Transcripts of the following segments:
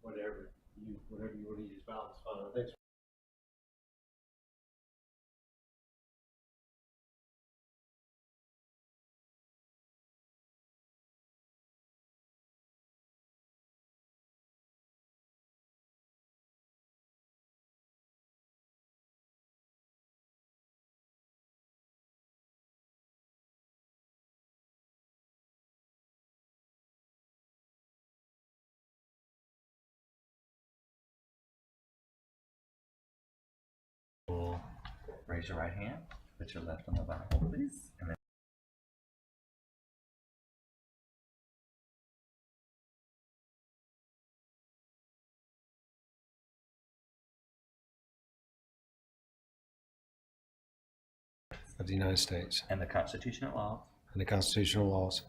whatever you want to use, balance fine. I think Raise your right hand. Put your left on the Bible, please. And then of the United States and the Constitution and laws and the constitutional laws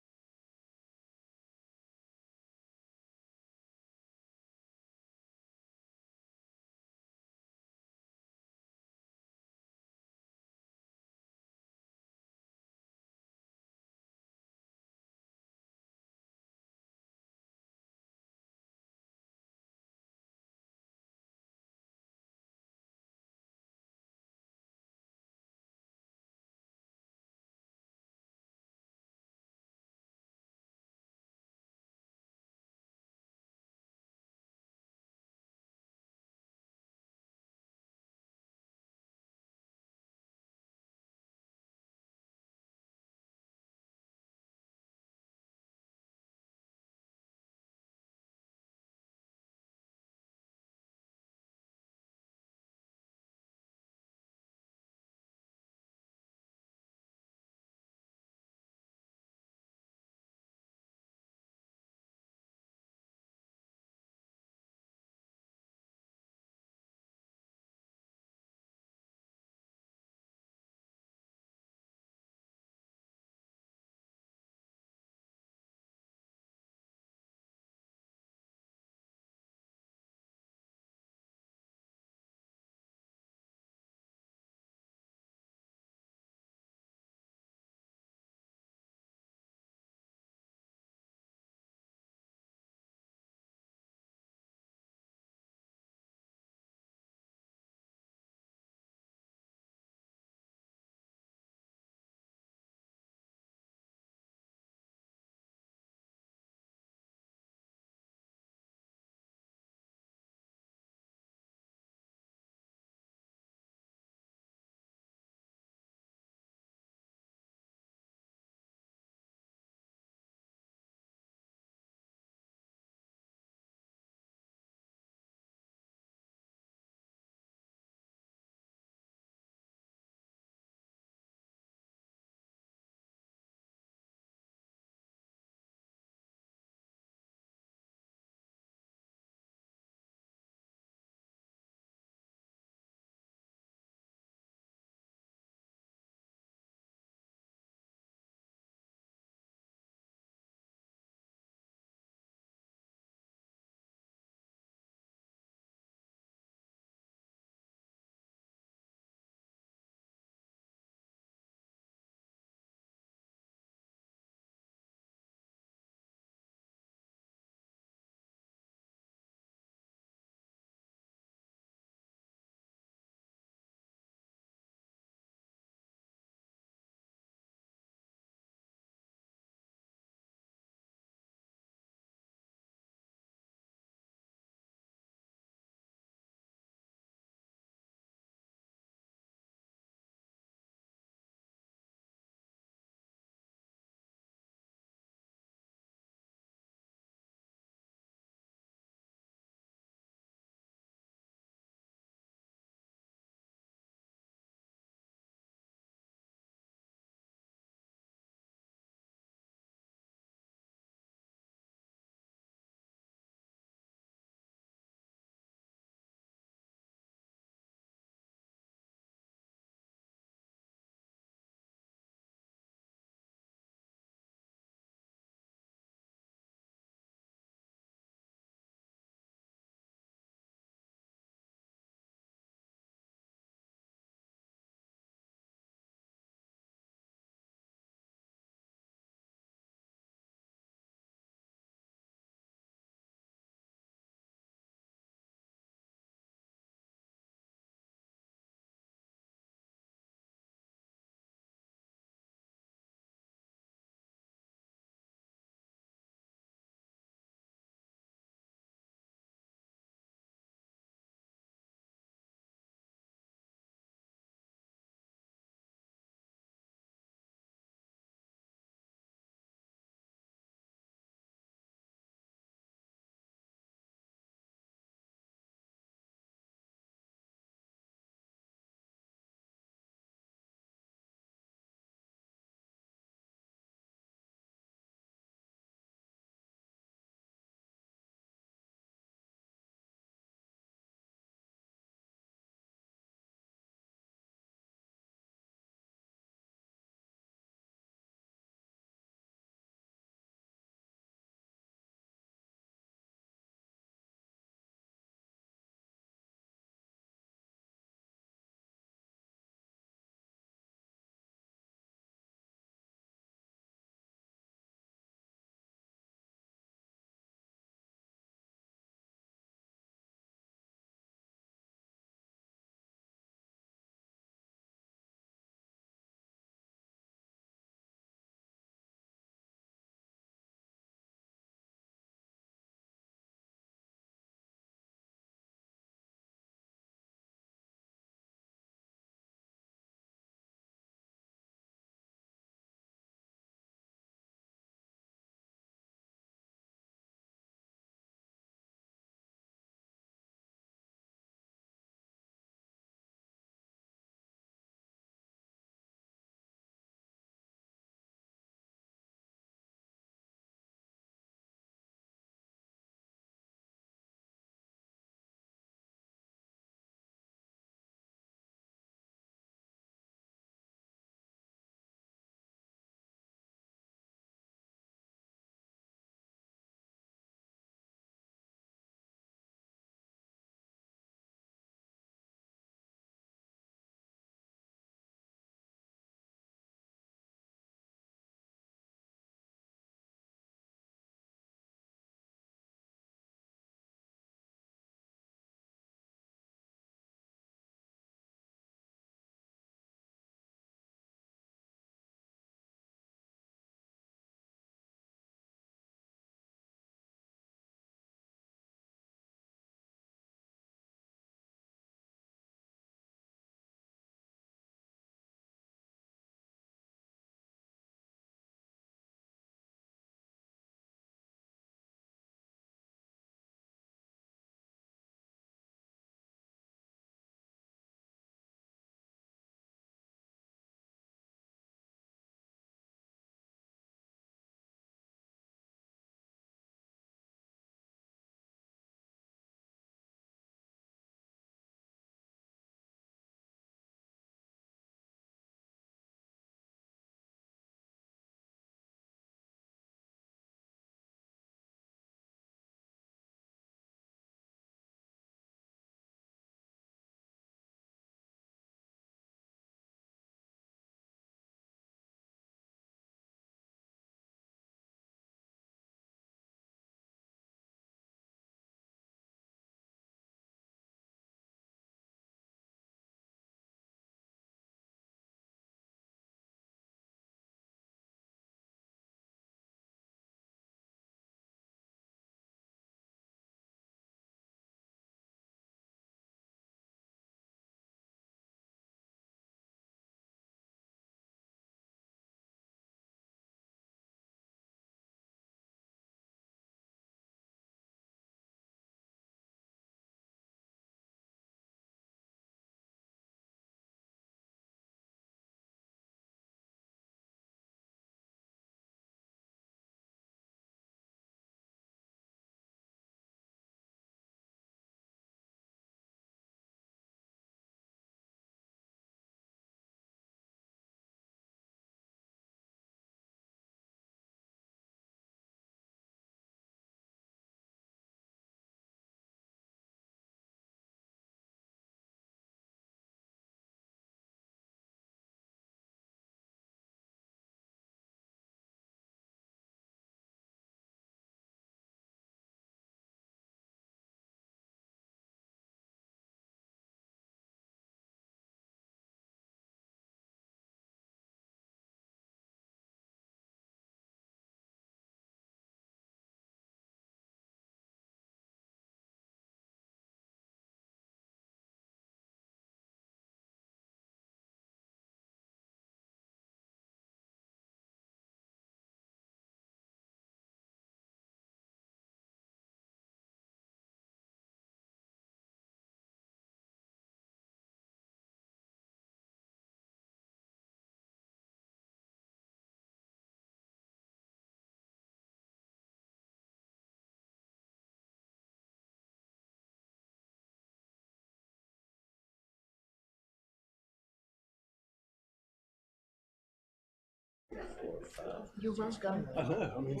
You're welcome. I know, I mean.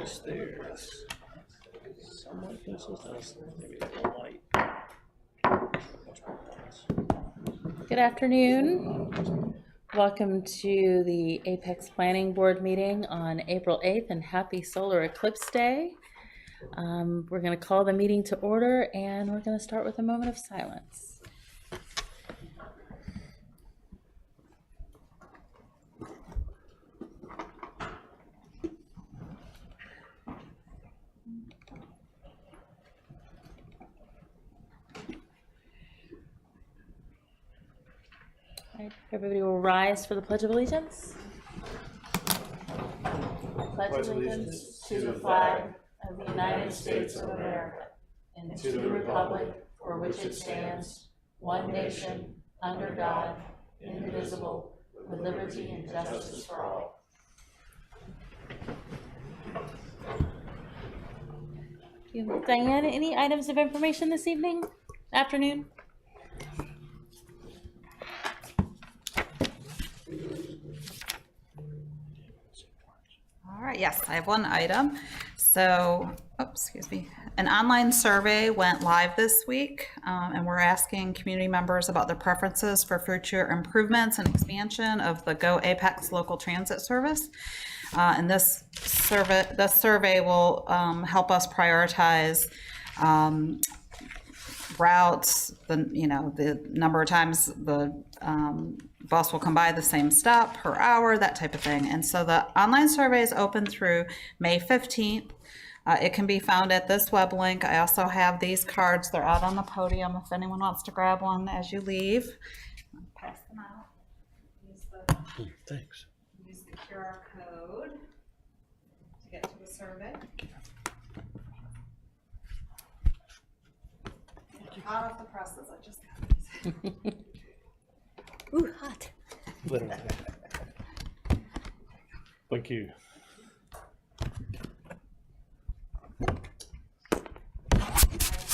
Stairs. Somewhat consistent, maybe a little light. Good afternoon. Welcome to the Apex Planning Board meeting on April 8th, and happy Solar Eclipse Day. We're going to call the meeting to order, and we're going to start with a moment of silence. All right, everybody will rise for the Pledge of Allegiance. Pledge allegiance to the flag of the United States of America and to the republic for which it stands, one nation, under God, indivisible, with liberty and justice for all. Diane, any items of information this evening, afternoon? All right, yes, I have one item. So, excuse me. An online survey went live this week, and we're asking community members about their preferences for future improvements and expansion of the Go Apex local transit service. And this survey will help us prioritize routes, the number of times the bus will come by the same stop per hour, that type of thing. And so the online survey is open through May 15th. It can be found at this web link. I also have these cards. They're out on the podium if anyone wants to grab one as you leave. Pass them out. Thanks. Use the QR code to get to the survey. Hot off the presses, I just got these. Ooh, hot. Literally. Thank you.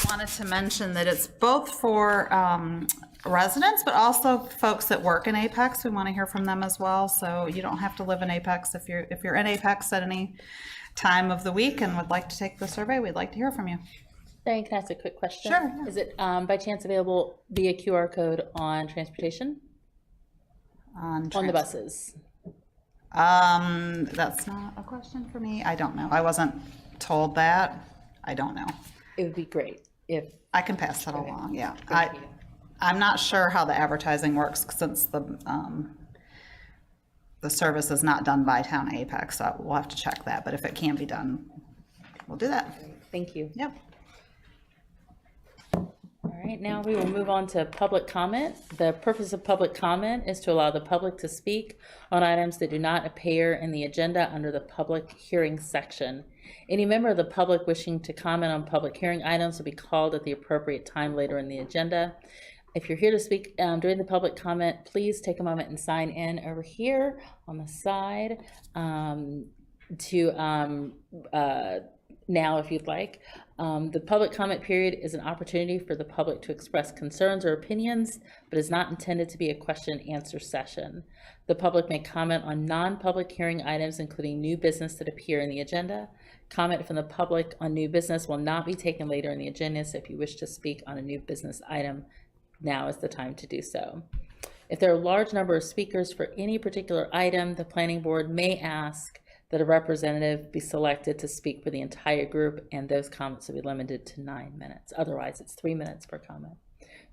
Wanted to mention that it's both for residents, but also folks that work in Apex. We want to hear from them as well. So you don't have to live in Apex. If you're in Apex at any time of the week and would like to take the survey, we'd like to hear from you. Diane, can I ask a quick question? Sure, yeah. Is it by chance available via QR code on transportation? On the buses? That's not a question for me. I don't know. I wasn't told that. I don't know. It would be great if. I can pass that along, yeah. Thank you. I'm not sure how the advertising works since the service is not done by Town Apex, so we'll have to check that, but if it can be done, we'll do that. Thank you. Yep. All right, now we will move on to public comment. The purpose of public comment is to allow the public to speak on items that do not appear in the agenda under the public hearing section. Any member of the public wishing to comment on public hearing items will be called at the appropriate time later in the agenda. If you're here to speak during the public comment, please take a moment and sign in over here on the side now if you'd like. The public comment period is an opportunity for the public to express concerns or opinions, but is not intended to be a question and answer session. The public may comment on non-public hearing items, including new business that appear in the agenda. Comment from the public on new business will not be taken later in the agenda, so if you wish to speak on a new business item, now is the time to do so. If there are a large number of speakers for any particular item, the planning board may ask that a representative be selected to speak for the entire group, and those comments will be limited to 9 minutes. Otherwise, it's 3 minutes per comment.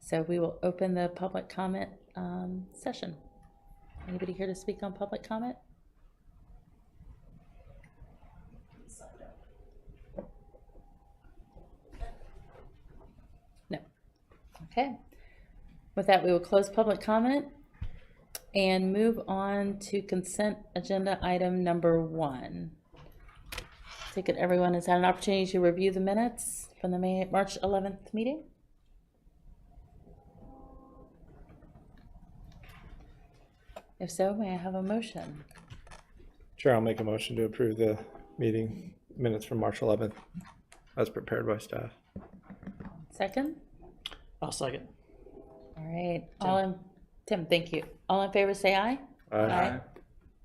So we will open the public comment session. Anybody here to speak on public comment? No. Okay. With that, we will close public comment and move on to consent agenda item number 1. I take it everyone has had an opportunity to review the minutes from the March 11th meeting. If so, may I have a motion? Sure, I'll make a motion to approve the meeting minutes from March 11th as prepared by staff. Second? I'll second. All right. Tim, thank you. All in favor say aye. Aye.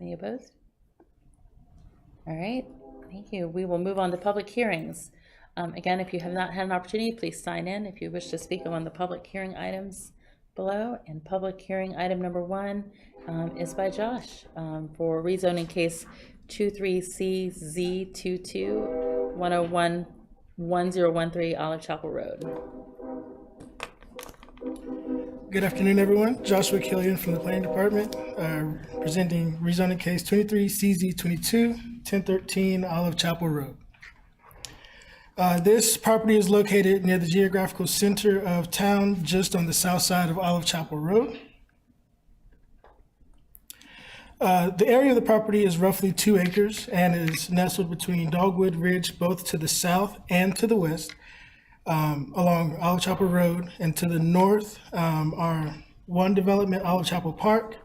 Any opposed? All right, thank you. We will move on to public hearings. Again, if you have not had an opportunity, please sign in if you wish to speak on the public hearing items below. And public hearing item number 1 is by Josh for rezoning case 23CZ22 1011013 Olive Chapel Road. Good afternoon, everyone. Joshua Killian from the Planning Department, presenting rezoning case 23CZ22 1013 Olive Chapel Road. This property is located near the geographical center of town, just on the south side of Olive Chapel Road. The area of the property is roughly 2 acres and is nestled between Dogwood Ridge, both to the south and to the west, along Olive Chapel Road, and to the north are one development, Olive Chapel Park,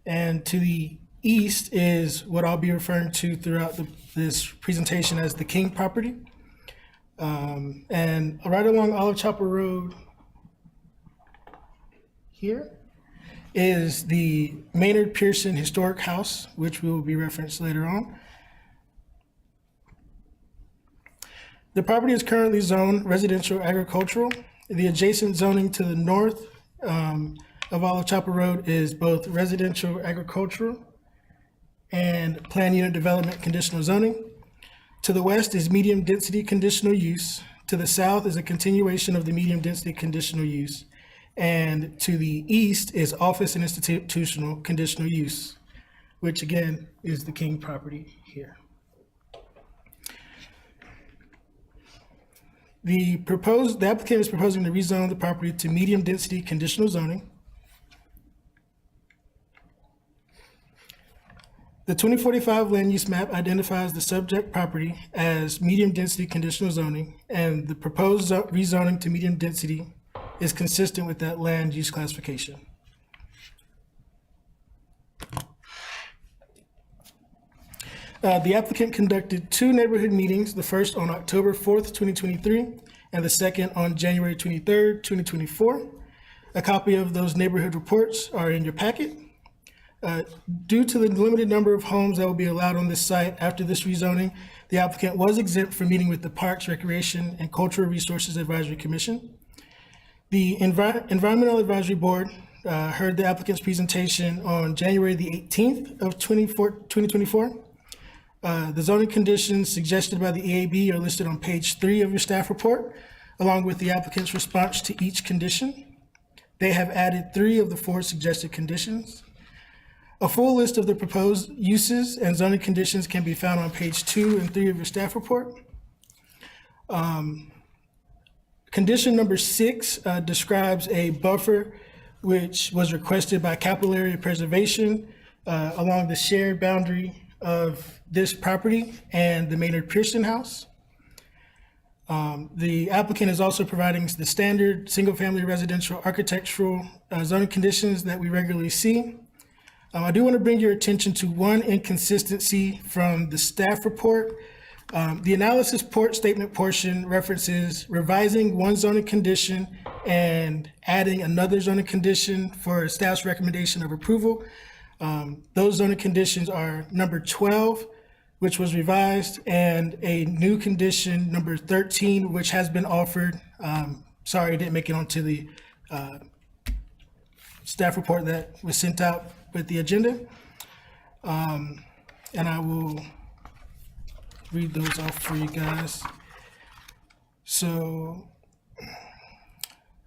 and to the east is what I'll be referring to throughout this presentation as the King property. And right along Olive Chapel Road here is the Maynard Pearson Historic House, which will be referenced later on. The property is currently zoned residential agricultural. The adjacent zoning to the north of Olive Chapel Road is both residential agricultural and planned unit development conditional zoning. To the west is medium density conditional use. To the south is a continuation of the medium density conditional use. And to the east is office and institutional conditional use, which again is the King property here. The applicant is proposing to rezone the property to medium density conditional zoning. The 2045 land use map identifies the subject property as medium density conditional zoning, and the proposed rezoning to medium density is consistent with that land use classification. The applicant conducted 2 neighborhood meetings, the first on October 4th, 2023, and the second on January 23rd, 2024. A copy of those neighborhood reports are in your packet. Due to the limited number of homes that will be allowed on this site after this rezoning, the applicant was exempt from meeting with the Parks, Recreation, and Cultural Resources Advisory Commission. The Environmental Advisory Board heard the applicant's presentation on January the 18th of 2024. The zoning conditions suggested by the EAB are listed on page 3 of your staff report, along with the applicant's response to each condition. They have added 3 of the 4 suggested conditions. A full list of the proposed uses and zoning conditions can be found on page 2 and 3 of your staff report. Condition number 6 describes a buffer which was requested by Capital Area Preservation along the shared boundary of this property and the Maynard Pearson House. The applicant is also providing the standard single-family residential architectural zoning conditions that we regularly see. I do want to bring your attention to one inconsistency from the staff report. The analysis statement portion references revising one zoning condition and adding another zoning condition for staff's recommendation of approval. Those zoning conditions are number 12, which was revised, and a new condition, number 13, which has been offered. Sorry, it didn't make it onto the staff report that was sent out with the agenda. And I will read those off for you guys. So,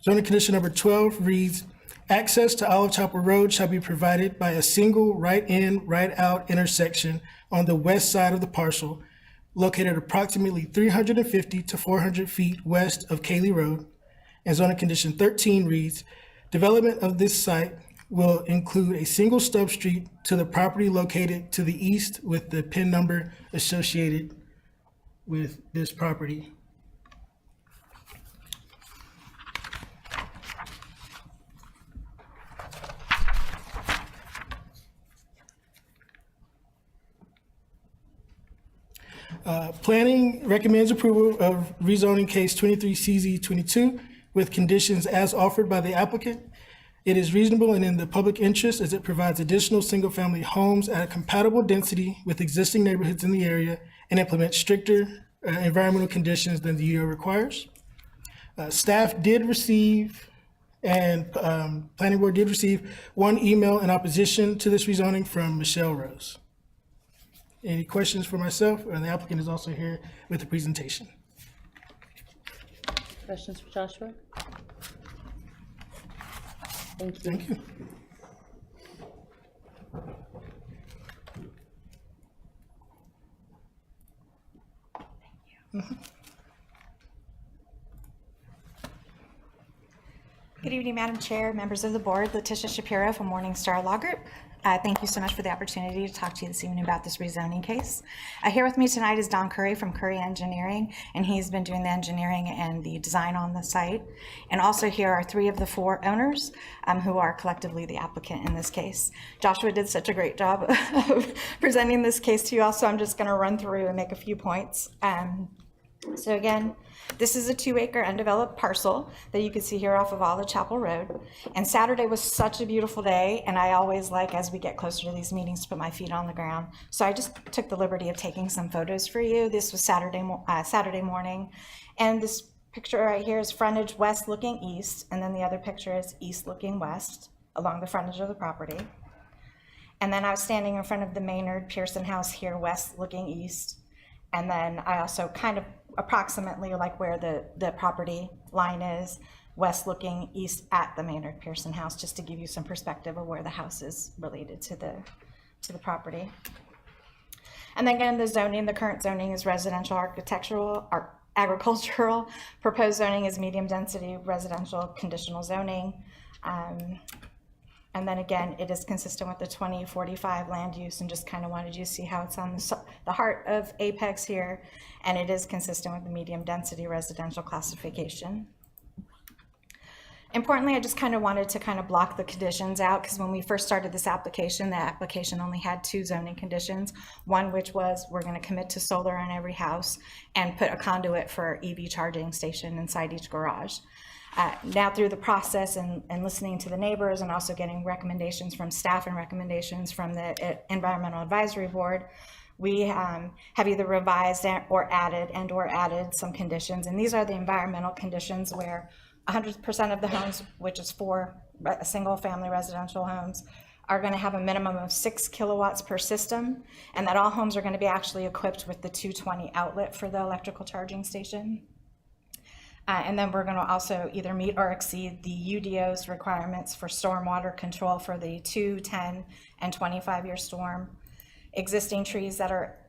zoning condition number 12 reads, access to Olive Chapel Road shall be provided by a single right-in, right-out intersection on the west side of the parcel, located approximately 350 to 400 feet west of Cayley Road. And zoning condition 13 reads, development of this site will include a single stub street to the property located to the east with the PIN number associated with this property. Planning recommends approval of rezoning case 23CZ22 with conditions as offered by the applicant. It is reasonable and in the public interest as it provides additional single-family homes at a compatible density with existing neighborhoods in the area and implements stricter environmental conditions than the UDO requires. Staff did receive and Planning Board did receive one email in opposition to this rezoning from Michelle Rose. Any questions for myself? And the applicant is also here with the presentation. Questions for Joshua? Thank you. Thank you. Good evening, Madam Chair, members of the board. Letitia Shapiro from Morningstar Law Group. Thank you so much for the opportunity to talk to you this evening about this rezoning case. Here with me tonight is Don Curry from Curry Engineering, and he's been doing the engineering and the design on the site. And also here are 3 of the 4 owners who are collectively the applicant in this case. Joshua did such a great job of presenting this case to you all, so I'm just going to run through and make a few points. So again, this is a 2-acre undeveloped parcel that you can see here off of Olive Chapel Road. And Saturday was such a beautiful day, and I always like, as we get closer to these meetings, to put my feet on the ground. So I just took the liberty of taking some photos for you. This was Saturday morning. And this picture right here is frontage west looking east, and then the other picture is east looking west along the frontage of the property. And then I was standing in front of the Maynard Pearson house here, west looking east. And then I also kind of approximately like where the property line is, west looking east at the Maynard Pearson house, just to give you some perspective of where the house is related to the property. And then again, the zoning, the current zoning is residential, architectural, agricultural. Proposed zoning is medium density residential conditional zoning. And then again, it is consistent with the 2045 land use, and just kind of wanted you to see how it's on the heart of Apex here, and it is consistent with the medium density residential classification. Importantly, I just kind of wanted to kind of block the conditions out, because when we first started this application, the application only had 2 zoning conditions. One, which was we're going to commit to solar on every house and put a conduit for EV charging station inside each garage. Now through the process and listening to the neighbors and also getting recommendations from staff and recommendations from the Environmental Advisory Board, we have either revised or added some conditions. And these are the environmental conditions where 100% of the homes, which is 4 single family residential homes, are going to have a minimum of 6 kilowatts per system, and that all homes are going to be actually equipped with the 220 outlet for the electrical charging station. And then we're going to also either meet or exceed the UDO's requirements for stormwater control for the 2, 10, and 25-year storm. Existing trees that are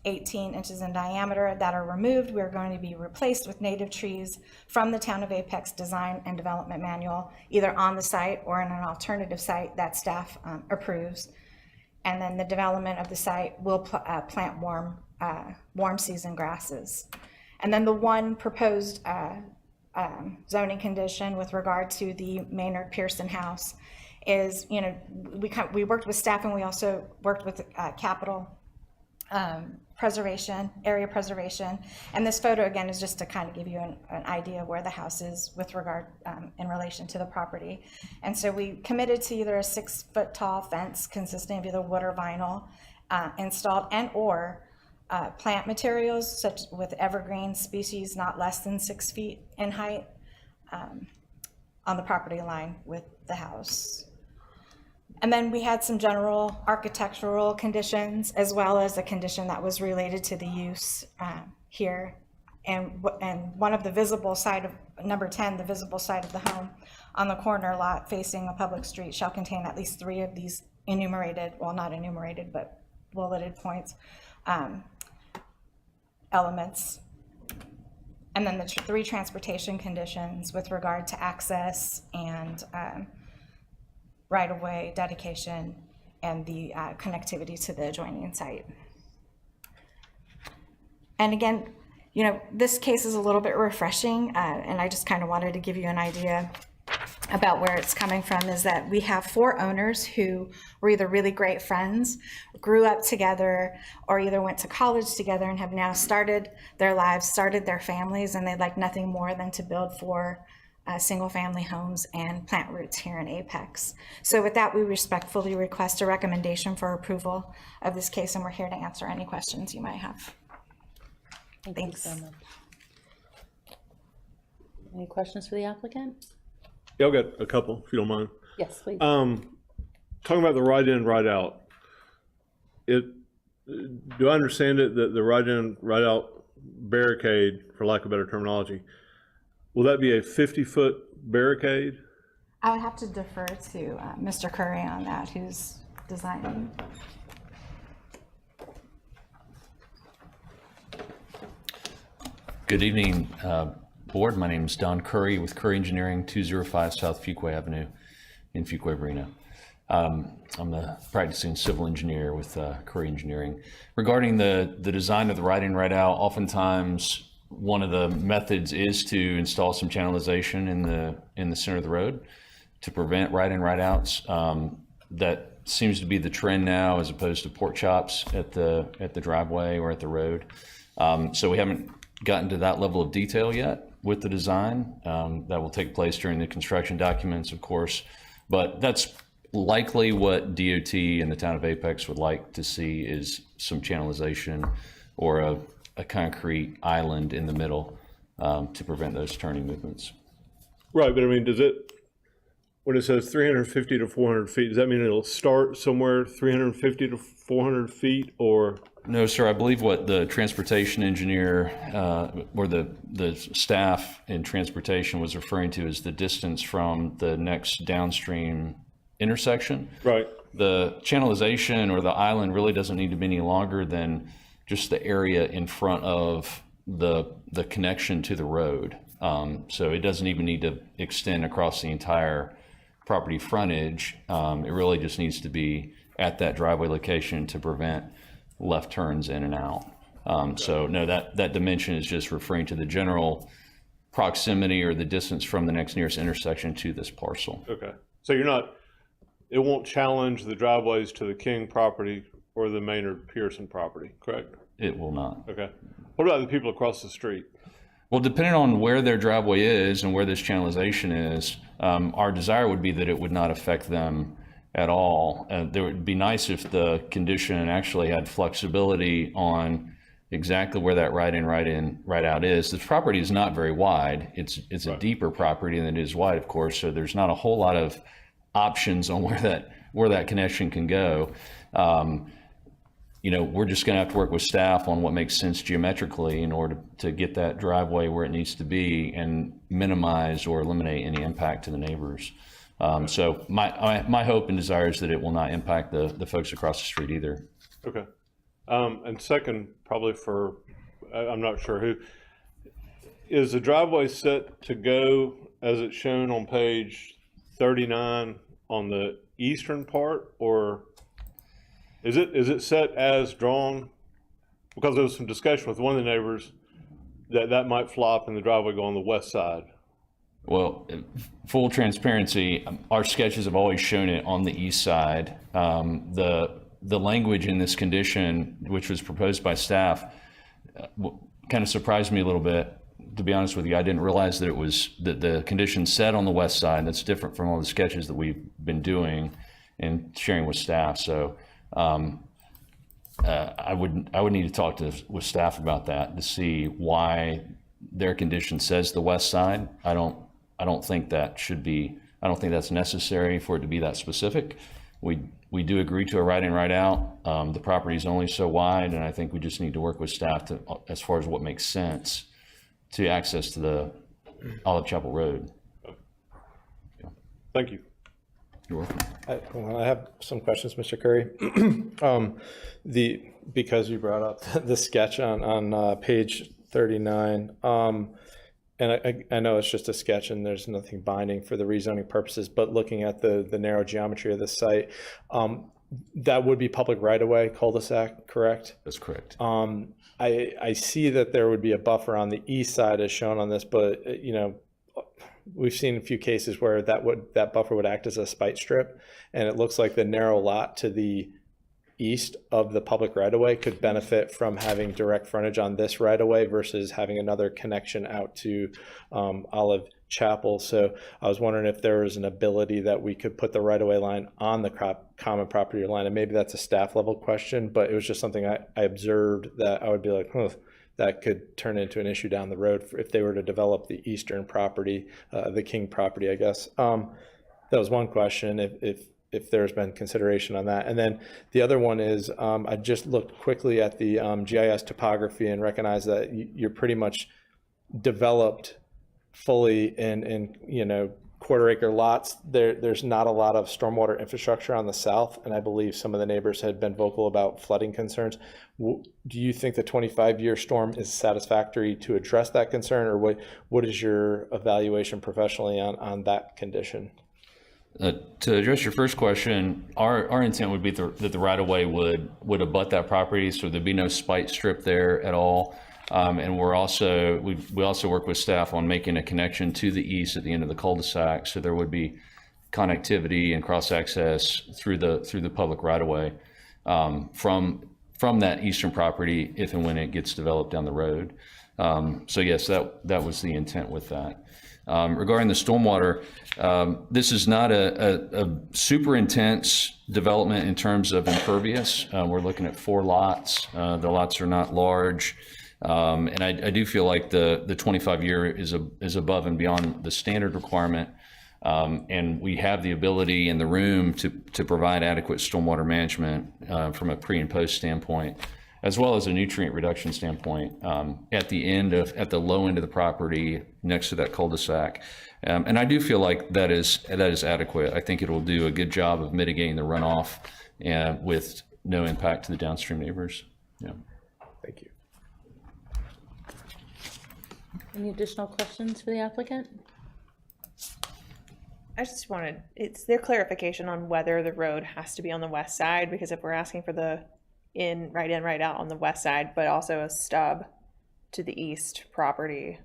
18 inches in diameter that are removed, we're going to be replaced with native trees from the Town of Apex Design and Development Manual, either on the site or in an alternative site that staff approves. And then the development of the site will plant warm season grasses. And then the one proposed zoning condition with regard to the Maynard Pearson house is, we worked with staff, and we also worked with capital preservation, area preservation. And this photo, again, is just to kind of give you an idea of where the house is with regard in relation to the property. And so we committed to either a 6-foot tall fence consisting of either wood or vinyl installed, and or plant materials such with evergreen species not less than 6 feet in height on the property line with the house. And then we had some general architectural conditions, as well as a condition that was related to the use here. And one of the visible side of number 10, the visible side of the home on the corner lot facing a public street shall contain at least 3 of these enumerated, well, not enumerated, but bulleted points, elements. And then the 3 transportation conditions with regard to access and right-of-way dedication and the connectivity to the adjoining site. And again, this case is a little bit refreshing, and I just kind of wanted to give you an idea about where it's coming from, is that we have 4 owners who were either really great friends, grew up together, or either went to college together and have now started their lives, started their families, and they'd like nothing more than to build 4 single-family homes and plant roots here in Apex. So with that, we respectfully request a recommendation for approval of this case, and we're here to answer any questions you might have. Thank you Thanks. so much. Any questions for the applicant? Yeah, I've got a couple, if you don't mind. Yes, please. Talking about the right in, right out. Do I understand it that the right in, right out barricade, for lack of better terminology, will that be a 50-foot barricade? I would have to defer to Mr. Curry on that, who's designing. Good evening, Board. My name is Don Curry with Curry Engineering, 205 South Fuquay Avenue in Fuquay-Varina. I'm the practicing civil engineer with Curry Engineering. Regarding the design of the right-in, right-out, oftentimes one of the methods is to install some channelization in the center of the road to prevent right-in, right-outs. That seems to be the trend now, as opposed to pork chops at the driveway or at the road. So we haven't gotten to that level of detail yet with the design. That will take place during the construction documents, of course, but that's likely what DOT and the town of Apex would like to see, is some channelization or a concrete island in the middle to prevent those turning movements. Right, but I mean, when it says 350 to 400 feet, does that mean it'll start somewhere 350 to 400 feet, or? No, sir. I believe what the transportation engineer or the staff in transportation was referring to is the distance from the next downstream intersection. Right. The channelization or the island really doesn't need to be any longer than just the area in front of the connection to the road. So it doesn't even need to extend across the entire property frontage. It really just needs to be at that driveway location to prevent left turns in and out. So no, that dimension is just referring to the general proximity or the distance from the next nearest intersection to this parcel. Okay. So it won't challenge the driveways to the King property or the Maynard Pearson property, correct? It will not. Okay. What about the people across the street? Well, depending on where their driveway is and where this channelization is, our desire would be that it would not affect them at all. It would be nice if the condition actually had flexibility on exactly where that right-in, right-out is. The property is not very wide. It's a deeper property than it is wide, of course, so there's not a whole lot of options on where that connection can go. We're just going to have to work with staff on what makes sense geometrically in order to get that driveway where it needs to be and minimize or eliminate any impact to the neighbors. So my hope and desire is that it will not impact the folks across the street either. Okay. And second, probably for, I'm not sure who, is the driveway set to go as it's shown on page 39 on the eastern part, or is it set as drawn? Because there was some discussion with one of the neighbors that might flop and the driveway go on the west side. Well, full transparency, our sketches have always shown it on the east side. The language in this condition, which was proposed by staff, kind of surprised me a little bit. To be honest with you, I didn't realize that the condition said on the west side. That's different from all the sketches that we've been doing and sharing with staff. So I would need to talk with staff about that to see why their condition says the west side. I don't think that should be. I don't think that's necessary for it to be that specific. We do agree to a right in, right out. The property is only so wide, and I think we just need to work with staff as far as what makes sense to access to the Olive Chapel Road. Thank you. You're welcome. I have some questions, Mr. Curry. Because you brought up the sketch on page 39, and I know it's just a sketch and there's nothing binding for the rezoning purposes, but looking at the narrow geometry of the site, that would be public right-of-way cul-de-sac, correct? That's correct. I see that there would be a buffer on the east side as shown on this, but we've seen a few cases where that buffer would act as a spite strip, and it looks like the narrow lot to the east of the public right-of-way could benefit from having direct frontage on this right-of-way versus having another connection out to Olive Chapel. So I was wondering if there was an ability that we could put the right-of-way line on the common property line, and maybe that's a staff level question, but it was just something I observed that I would be like, that could turn into an issue down the road if they were to develop the eastern property, the King property, I guess. That was one question, if there's been consideration on that. And then the other one is, I just looked quickly at the GIS topography and recognized that you're pretty much developed fully in quarter acre lots. There's not a lot of stormwater infrastructure on the south, and I believe some of the neighbors had been vocal about flooding concerns. Do you think the 25-year storm is satisfactory to address that concern, or what is your evaluation professionally on that condition? To address your first question, our intent would be that the right-of-way would abut that property, so there'd be no spite strip there at all. And we also work with staff on making a connection to the east at the end of the cul-de-sac, so there would be connectivity and cross-access through the public right-of-way from that eastern property if and when it gets developed down the road. So yes, that was the intent with that. Regarding the stormwater, this is not a super intense development in terms of impervious. We're looking at 4 lots. The lots are not large. And I do feel like the 25-year is above and beyond the standard requirement. And we have the ability and the room to provide adequate stormwater management from a pre and post standpoint, as well as a nutrient reduction standpoint at the low end of the property next to that cul-de-sac. And I do feel like that is adequate. I think it will do a good job of mitigating the runoff with no impact to the downstream neighbors. Yeah. Thank you. Any additional questions for the applicant? I just wanted, it's their clarification on whether the road has to be on the west side, because if we're asking for the in, right out on the west side, but also a stub to the east property,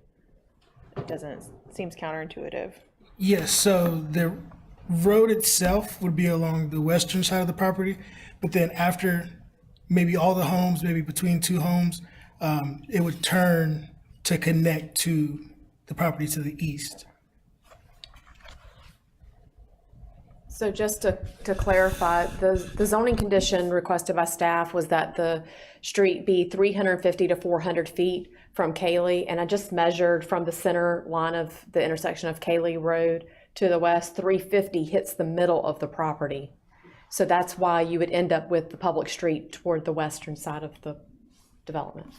it seems counterintuitive. Yes, so the road itself would be along the western side of the property, but then after maybe all the homes, maybe between 2 homes, it would turn to connect to the property to the east. So just to clarify, the zoning condition requested by staff was that the street be 350 to 400 feet from Cayley. And I just measured from the center line of the intersection of Cayley Road to the west, 350 hits the middle of the property. So that's why you would end up with the public street toward the western side of the development.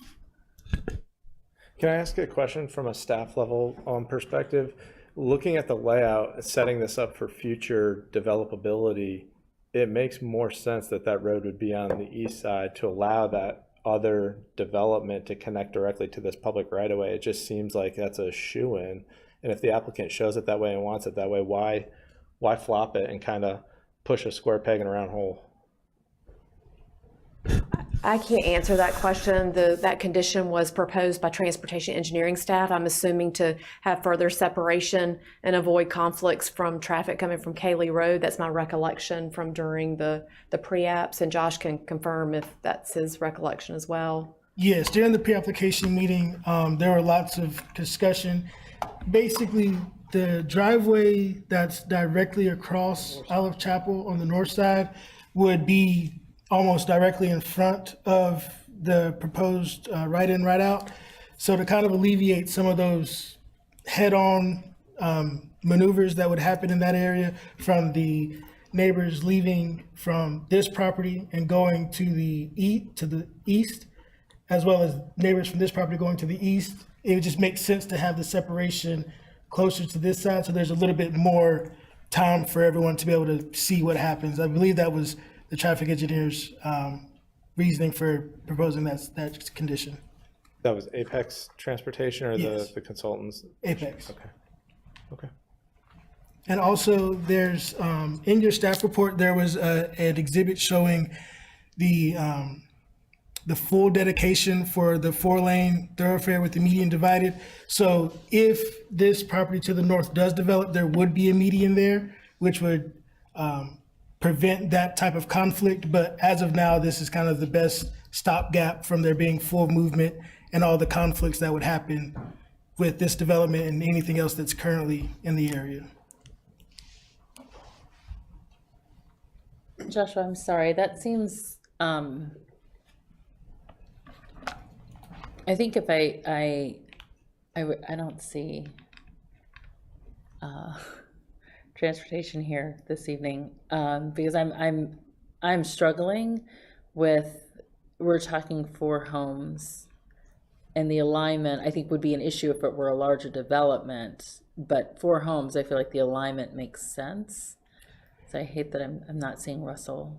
Can I ask a question from a staff level perspective? Looking at the layout, setting this up for future developability, it makes more sense that road would be on the east side to allow that other development to connect directly to this public right-of-way. It just seems like that's a shoo-in. And if the applicant shows it that way and wants it that way, why flop it and kind of push a square peg in a round hole? I can't answer that question. That condition was proposed by transportation engineering staff. I'm assuming to have further separation and avoid conflicts from traffic coming from Cayley Road. That's my recollection from during the pre-apps, and Josh can confirm if that's his recollection as well. Yes, during the pre-application meeting, there were lots of discussion. Basically, the driveway that's directly across Olive Chapel on the north side would be almost directly in front of the proposed right in, right out. So to kind of alleviate some of those head-on maneuvers that would happen in that area from the neighbors leaving from this property and going to the east, as well as neighbors from this property going to the east, it would just make sense to have the separation closer to this side, so there's a little bit more time for everyone to be able to see what happens. I believe that was the traffic engineer's reasoning for proposing that condition. That was Apex Transportation or Yes. the consultants? Apex. Okay. And also there's, in your staff report, there was an exhibit showing the full dedication for the 4-lane thoroughfare with the median divided. So if this property to the north does develop, there would be a median there, which would prevent that type of conflict. But as of now, this is kind of the best stopgap from there being full movement and all the conflicts that would happen with this development and anything else that's currently in the area. Joshua, I'm sorry, that seems, I think if I don't see, transportation here this evening, because I'm struggling with, we're talking 4 homes, and the alignment, I think, would be an issue if it were a larger development, but 4 homes, I feel like the alignment makes sense. So I hate that I'm not seeing Russell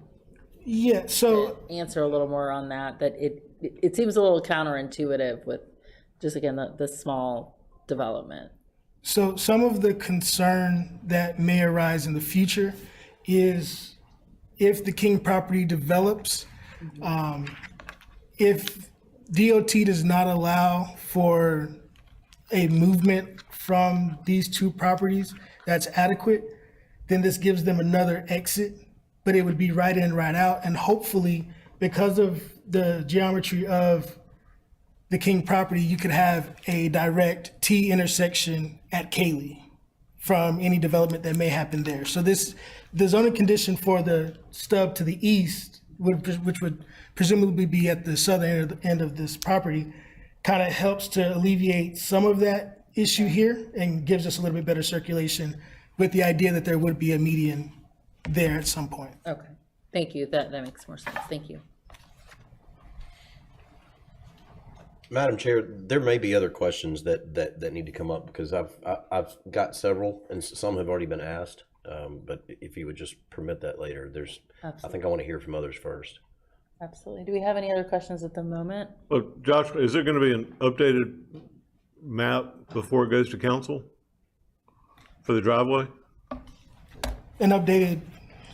Yeah, so answer a little more on that, that it seems a little counterintuitive with just, again, the small development. So some of the concern that may arise in the future is if the King property develops, if DOT does not allow for a movement from these 2 properties that's adequate, then this gives them another exit, but it would be right in, right out. And hopefully, because of the geometry of the King property, you could have a direct T intersection at Cayley from any development that may happen there. So the zoning condition for the stub to the east, which would presumably be at the southern end of this property, kind of helps to alleviate some of that issue here and gives us a little bit better circulation with the idea that there would be a median there at some point. Okay, thank you, that makes more sense, thank you. Madam Chair, there may be other questions that need to come up because I've got several and some have already been asked. But if you would just permit that later, I think I want to hear from others first. Absolutely. Do we have any other questions at the moment? Well, Josh, is there going to be an updated map before it goes to council for the driveway? An updated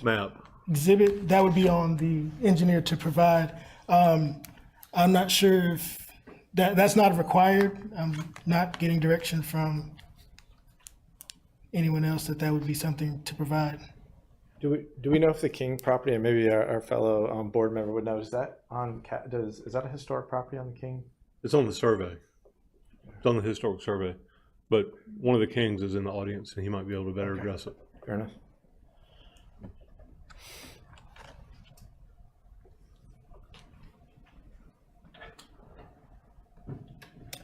Map. exhibit, that would be on the engineer to provide. I'm not sure if that's not required. I'm not getting direction from anyone else that would be something to provide. Do we know if the King property, and maybe our fellow board member would know, is that is that a historic property on the King? It's on the survey. It's on the historic survey. But one of the Kings is in the audience and he might be able to better address it. Fair enough.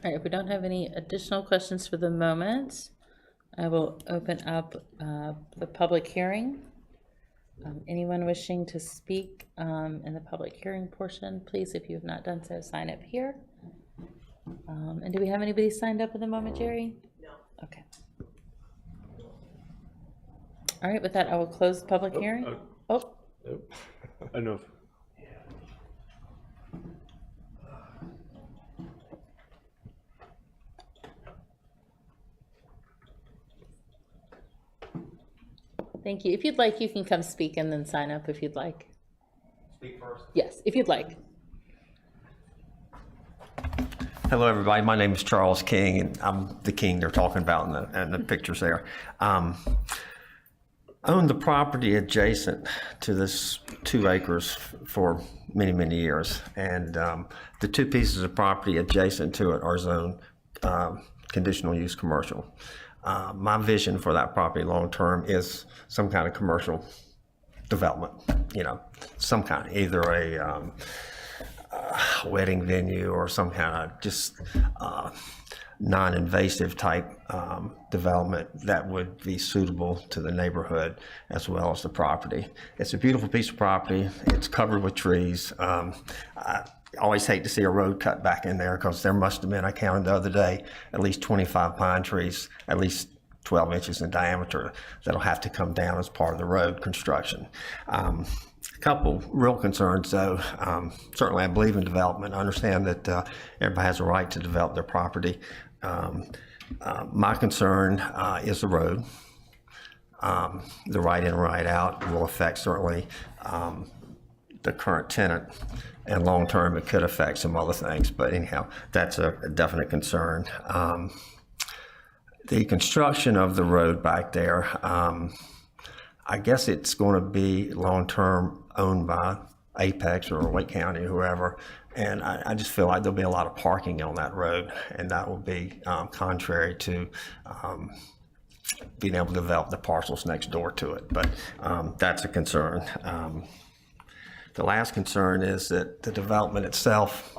All right, if we don't have any additional questions for the moment, I will open up the public hearing. Anyone wishing to speak in the public hearing portion, please, if you have not done so, sign up here. And do we have anybody signed up at the moment, Jerry? No. Okay. All right, with that, I will close the public hearing. Oh. I know. Thank you. If you'd like, you can come speak and then sign up if you'd like. Speak first? Yes, if you'd like. Hello, everybody. My name is Charles King, and I'm the King they're talking about in the pictures there. Owned the property adjacent to this 2 acres for many, many years. And the 2 pieces of property adjacent to it are zoned conditional use commercial. My vision for that property long-term is some kind of commercial development, some kind, either a wedding venue or some kind of just non-invasive type development that would be suitable to the neighborhood as well as the property. It's a beautiful piece of property. It's covered with trees. I always hate to see a road cut back in there because there must have been, I counted the other day, at least 25 pine trees, at least 12 inches in diameter, that'll have to come down as part of the road construction. A couple real concerns though. Certainly I believe in development. I understand that everybody has a right to develop their property. My concern is the road. The right in, right out will affect certainly the current tenant, and long term it could affect some other things, but anyhow, that's a definite concern. The construction of the road back there, I guess it's going to be long term owned by Apex or Wake County, whoever, And I just feel like there'll be a lot of parking on that road, and that will be contrary to being able to develop the parcels next door to it. But that's a concern. The last concern is that the development itself,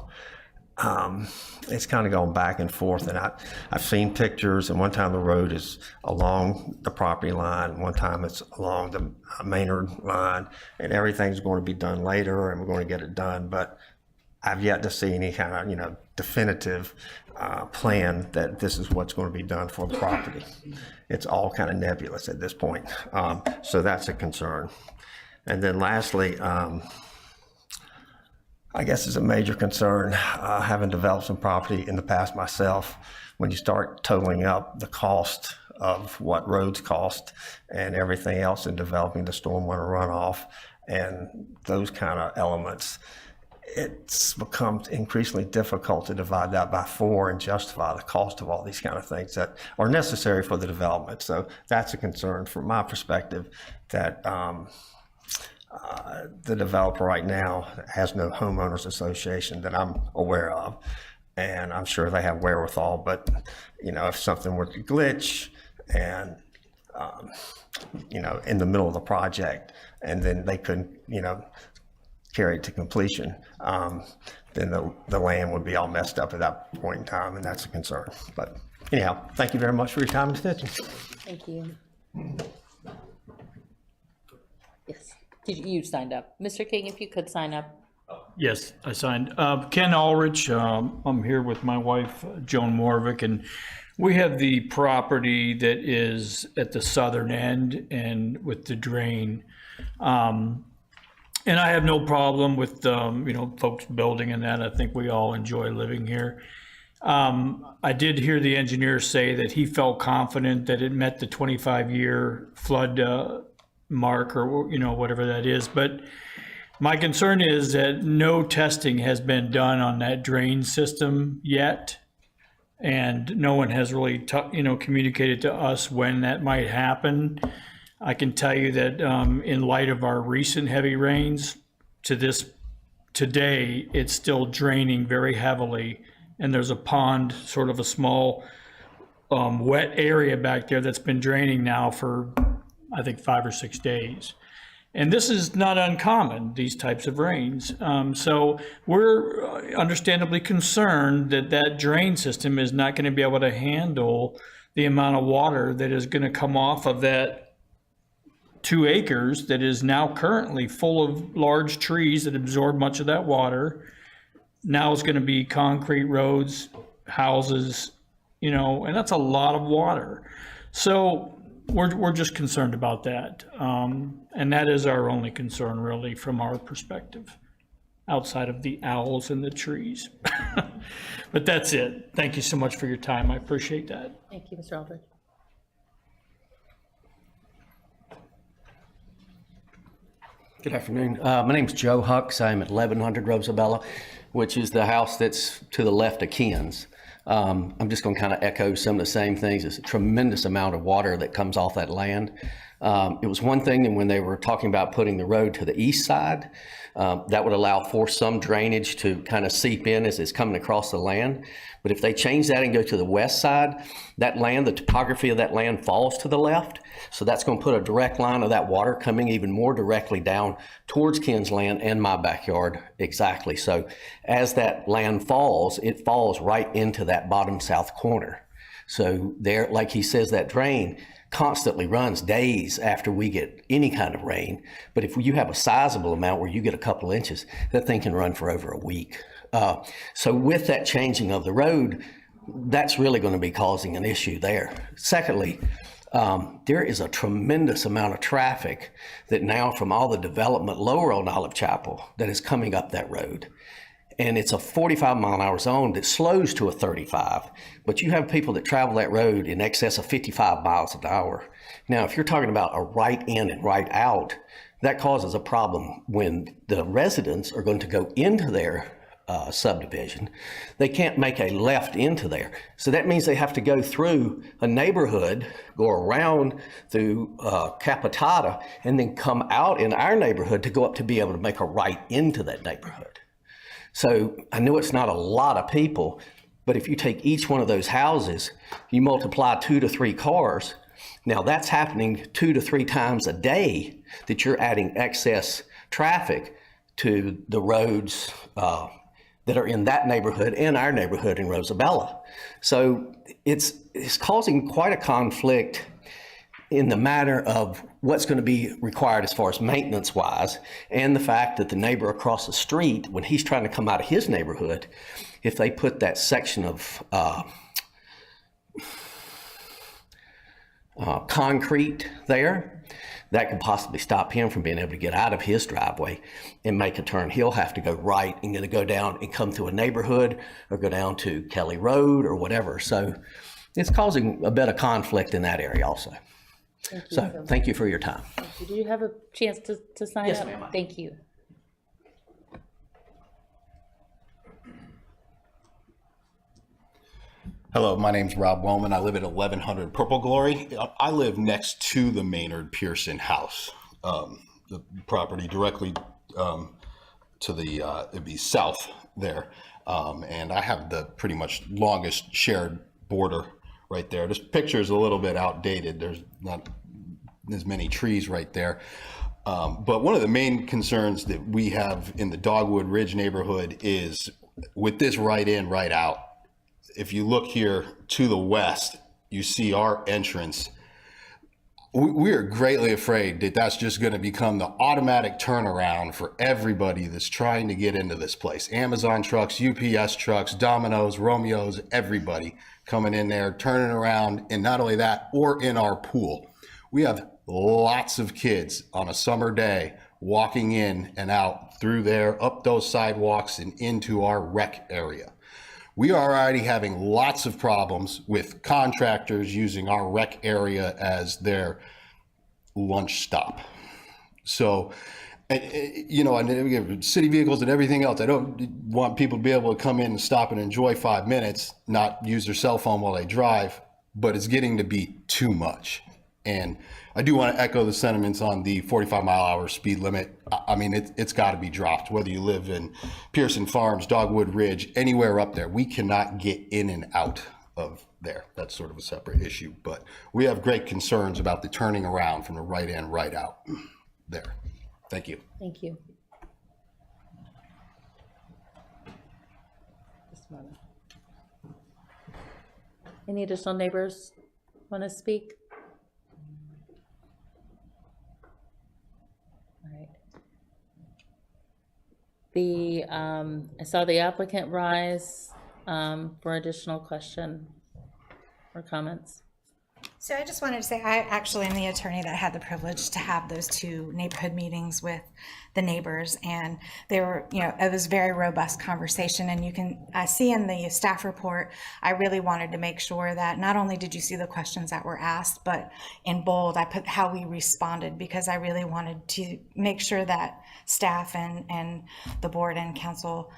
it's kind of going back and forth, and I've seen pictures, and one time the road is along the property line, one time it's along the Maynard line, and everything's going to be done later, and we're going to get it done, but I've yet to see any kind of, definitive plan that this is what's going to be done for the property. It's all kind of nebulous at this point, so that's a concern. And then lastly, I guess it's a major concern, having developed some property in the past myself, when you start totaling up the cost of what roads cost and everything else in developing the stormwater runoff and those kind of elements, it's become increasingly difficult to divide that by 4 and justify the cost of all these kind of things that are necessary for the development. So that's a concern from my perspective, that the developer right now has no homeowners association that I'm aware of, and I'm sure they have wherewithal, but if something were to glitch and in the middle of the project, and then they couldn't carry it to completion, then the land would be all messed up at that point in time, and that's a concern. But anyhow, thank you very much for your time and attention. Thank you. Yes, you signed up. Mr. King, if you could sign up. Yes, I signed. Ken Ulrich, I'm here with my wife, Joan Morvick, and we have the property that is at the southern end and with the drain. And I have no problem with, folks building in that. I think we all enjoy living here. I did hear the engineer say that he felt confident that it met the 25-year flood mark, or, whatever that is. But my concern is that no testing has been done on that drain system yet. And no one has really, communicated to us when that might happen. I can tell you that in light of our recent heavy rains today, it's still draining very heavily. And there's a pond, sort of a small wet area back there that's been draining now for, I think, 5 or 6 days. And this is not uncommon, these types of rains. So we're understandably concerned that that drain system is not going to be able to handle the amount of water that is going to come off of that 2 acres that is now currently full of large trees that absorb much of that water. Now it's going to be concrete roads, houses, and that's a lot of water. So we're just concerned about that. And that is our only concern, really, from our perspective, outside of the owls and the trees. But that's it. Thank you so much for your time. I appreciate that. Thank you, Mr. Aldridge. Good afternoon. My name's Joe Hucks. I'm at 1100 Rosabella, which is the house that's to the left of Ken's. I'm just going to kind of echo some of the same things. It's a tremendous amount of water that comes off that land. It was one thing, and when they were talking about putting the road to the east side, that would allow for some drainage to kind of seep in as it's coming across the land. But if they change that and go to the west side, that land, the topography of that land falls to the left. So that's going to put a direct line of that water coming even more directly down towards Ken's land and my backyard exactly. So as that land falls, it falls right into that bottom south corner. So there, like he says, that drain constantly runs days after we get any kind of rain. But if you have a sizable amount where you get a couple inches, that thing can run for over a week. So with that changing of the road, that's really going to be causing an issue there. Secondly, there is a tremendous amount of traffic that now from all the development lower on Olive Chapel that is coming up that road. And it's a 45-mile-an-hour zone that slows to a 35, but you have people that travel that road in excess of 55 miles an hour. Now, if you're talking about a right in and right out, that causes a problem when the residents are going to go into their subdivision. They can't make a left into there. So that means they have to go through a neighborhood, go around through Capitata, and then come out in our neighborhood to go up to be able to make a right into that neighborhood. So I know it's not a lot of people, but if you take each one of those houses, you multiply 2 to 3 cars. Now that's happening 2 to 3 times a day that you're adding excess traffic to the roads that are in that neighborhood and our neighborhood in Rosabella. So it's causing quite a conflict in the matter of what's going to be required as far as maintenance wise, and the fact that the neighbor across the street, when he's trying to come out of his neighborhood, if they put that section of concrete there, that could possibly stop him from being able to get out of his driveway and make a turn. He'll have to go right and gonna go down and come through a neighborhood or go down to Kelly Road or whatever. So it's causing a bit of conflict in that area also. Thank you. So thank you for your time. Did you have a chance to sign Yes, up? ma'am. Thank you. Hello, my name's Rob Wellman. I live at 1100 Purple Glory. I live next to the Maynard Pearson house, the property directly to the, it'd be south there. And I have the pretty much longest shared border right there. This picture is a little bit outdated. There's not as many trees right there. But one of the main concerns that we have in the Dogwood Ridge neighborhood is with this right in, right out. If you look here to the west, you see our entrance. We are greatly afraid that that's just going to become the automatic turnaround for everybody that's trying to get into this place. Amazon trucks, UPS trucks, Domino's, Romeo's, everybody coming in there, turning around, and not only that, or in our pool. We have lots of kids on a summer day walking in and out through there, up those sidewalks and into our rec area. We are already having lots of problems with contractors using our rec area as their lunch stop. So, you know, and we have city vehicles and everything else. I don't want people to be able to come in and stop and enjoy 5 minutes, not use their cell phone while they drive, but it's getting to be too much. And I do want to echo the sentiments on the 45-mile-an-hour speed limit. I mean, it's got to be dropped, whether you live in Pearson Farms, Dogwood Ridge, anywhere up there. We cannot get in and out of there. That's sort of a separate issue. But we have great concerns about the turning around from the right in, right out there. Thank you. Thank you. Just a moment. Any additional neighbors want to speak? All right. I saw the applicant rise for additional question or comments. So I just wanted to say, I actually am the attorney that had the privilege to have those 2 neighborhood meetings with the neighbors, and they were, you know, it was a very robust conversation. And you can see in the staff report, I really wanted to make sure that not only did you see the questions that were asked, but in bold, I put how we responded, because I really wanted to make sure that staff and the board and council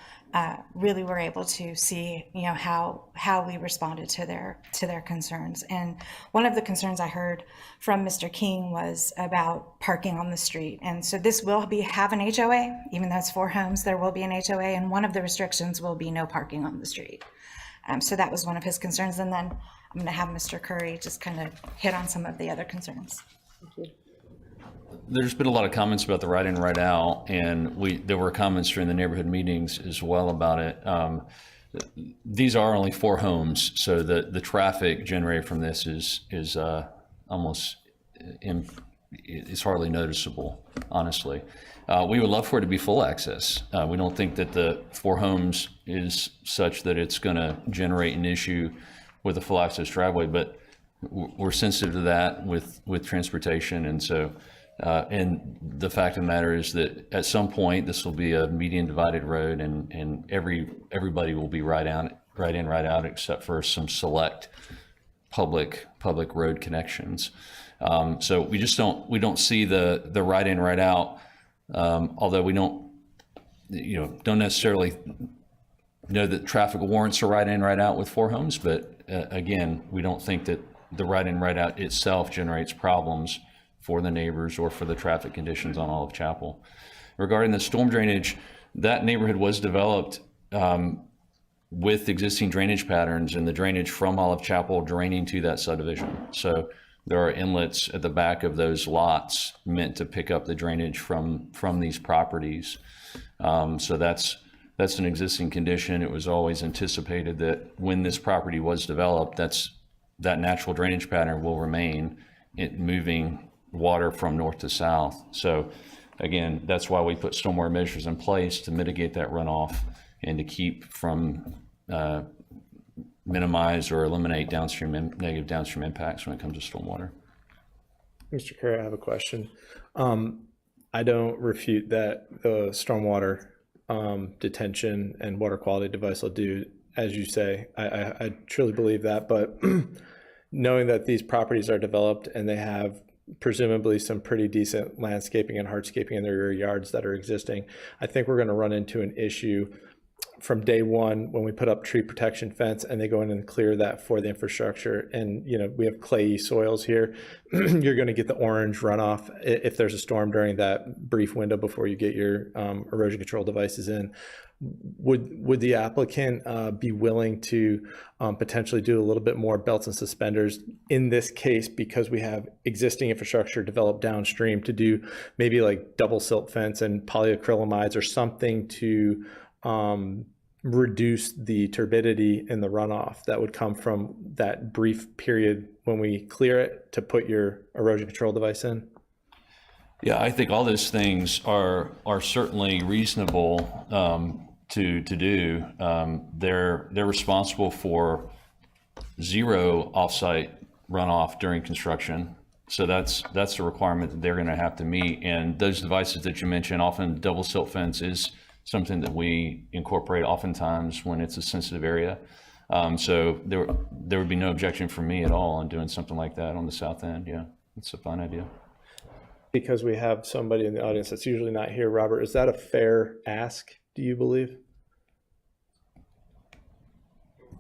really were able to see, you know, how we responded to their concerns. And one of the concerns I heard from Mr. King was about parking on the street. And so this will have an HOA, even though it's 4 homes, there will be an HOA, and one of the restrictions will be no parking on the street. So that was one of his concerns. And then I'm going to have Mr. Curry just kind of hit on some of the other concerns. Thank you. There's been a lot of comments about the right in, right out, and there were comments during the neighborhood meetings as well about it. These are only 4 homes, so the traffic generated from this is almost it's hardly noticeable, honestly. We would love for it to be full access. We don't think that the 4 homes is such that it's going to generate an issue with a full access driveway, but we're sensitive to that with transportation, and so. And the fact of the matter is that at some point this will be a median divided road, and everybody will be right in, right out, except for some select public road connections. So we don't see the right in, right out, although we don't necessarily know that traffic warrants a right in, right out with 4 homes. But again, we don't think that the right in, right out itself generates problems for the neighbors or for the traffic conditions on Olive Chapel. Regarding the storm drainage, that neighborhood was developed with existing drainage patterns and the drainage from Olive Chapel draining to that subdivision. So there are inlets at the back of those lots meant to pick up the drainage from these properties. So that's an existing condition. It was always anticipated that when this property was developed, that natural drainage pattern will remain, moving water from north to south. So again, that's why we put stormwater measures in place to mitigate that runoff and to keep from minimize or eliminate negative downstream impacts when it comes to stormwater. Mr. Curry, I have a question. I don't refute that the stormwater detention and water quality device will do, as you say. I truly believe that, but knowing that these properties are developed and they have presumably some pretty decent landscaping and hardscaping in their rear yards that are existing, I think we're going to run into an issue from day one when we put up tree protection fence and they go in and clear that for the infrastructure. And, you know, we have clayey soils here. You're going to get the orange runoff if there's a storm during that brief window before you get your erosion control devices in. Would the applicant be willing to potentially do a little bit more belts and suspenders in this case, because we have existing infrastructure developed downstream, to do maybe like double silt fence and polyacrylamides or something to reduce the turbidity in the runoff that would come from that brief period when we clear it to put your erosion control device in? Yeah, I think all those things are certainly reasonable to do. They're responsible for zero offsite runoff during construction. So that's a requirement that they're going to have to meet. And those devices that you mentioned, often double silt fence is something that we incorporate oftentimes when it's a sensitive area. So there would be no objection from me at all on doing something like that on the south end. Yeah, it's a fine idea. Because we have somebody in the audience that's usually not here, Robert, is that a fair ask, do you believe?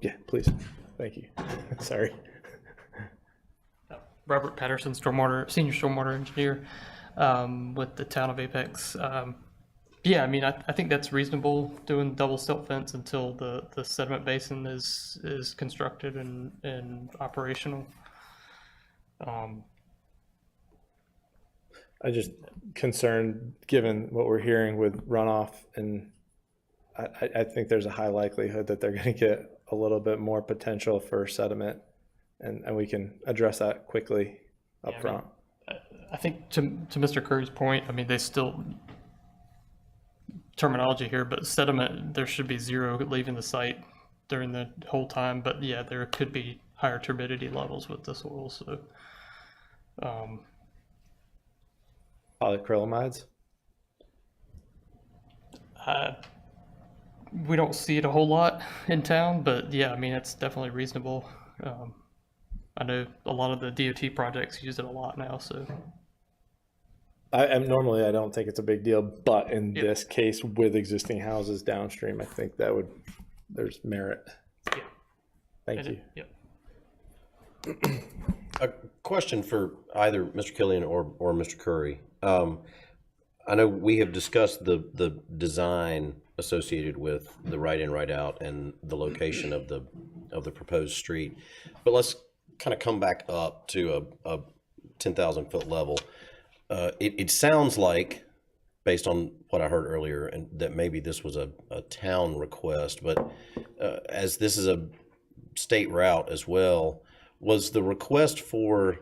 Yeah, please. Thank you. Sorry. Robert Patterson, senior stormwater engineer with the town of Apex. Yeah, I mean, I think that's reasonable, doing double silt fence until the sediment basin is constructed and operational. I just concerned, given what we're hearing with runoff, and I think there's a high likelihood that they're going to get a little bit more potential for sediment, and we can address that quickly up front. I think to Mr. Curry's point, I mean, they still, terminology here, but sediment, there should be zero leaving the site during the whole time. But yeah, there could be higher turbidity levels with the soil. So, polyacrylamides? We don't see it a whole lot in town, but yeah, I mean, it's definitely reasonable. I know a lot of the DOT projects use it a lot now, so. Normally I don't think it's a big deal, but in this case with existing houses downstream, I think there's merit. Yeah. Thank you. Yep. A question for either Mr. Killian or Mr. Curry. I know we have discussed the design associated with the right in, right out, and the location of the proposed street, but let's kind of come back up to a 10,000 foot level. It sounds like, based on what I heard earlier, and that maybe this was a town request, but as this is a state route as well, was the request for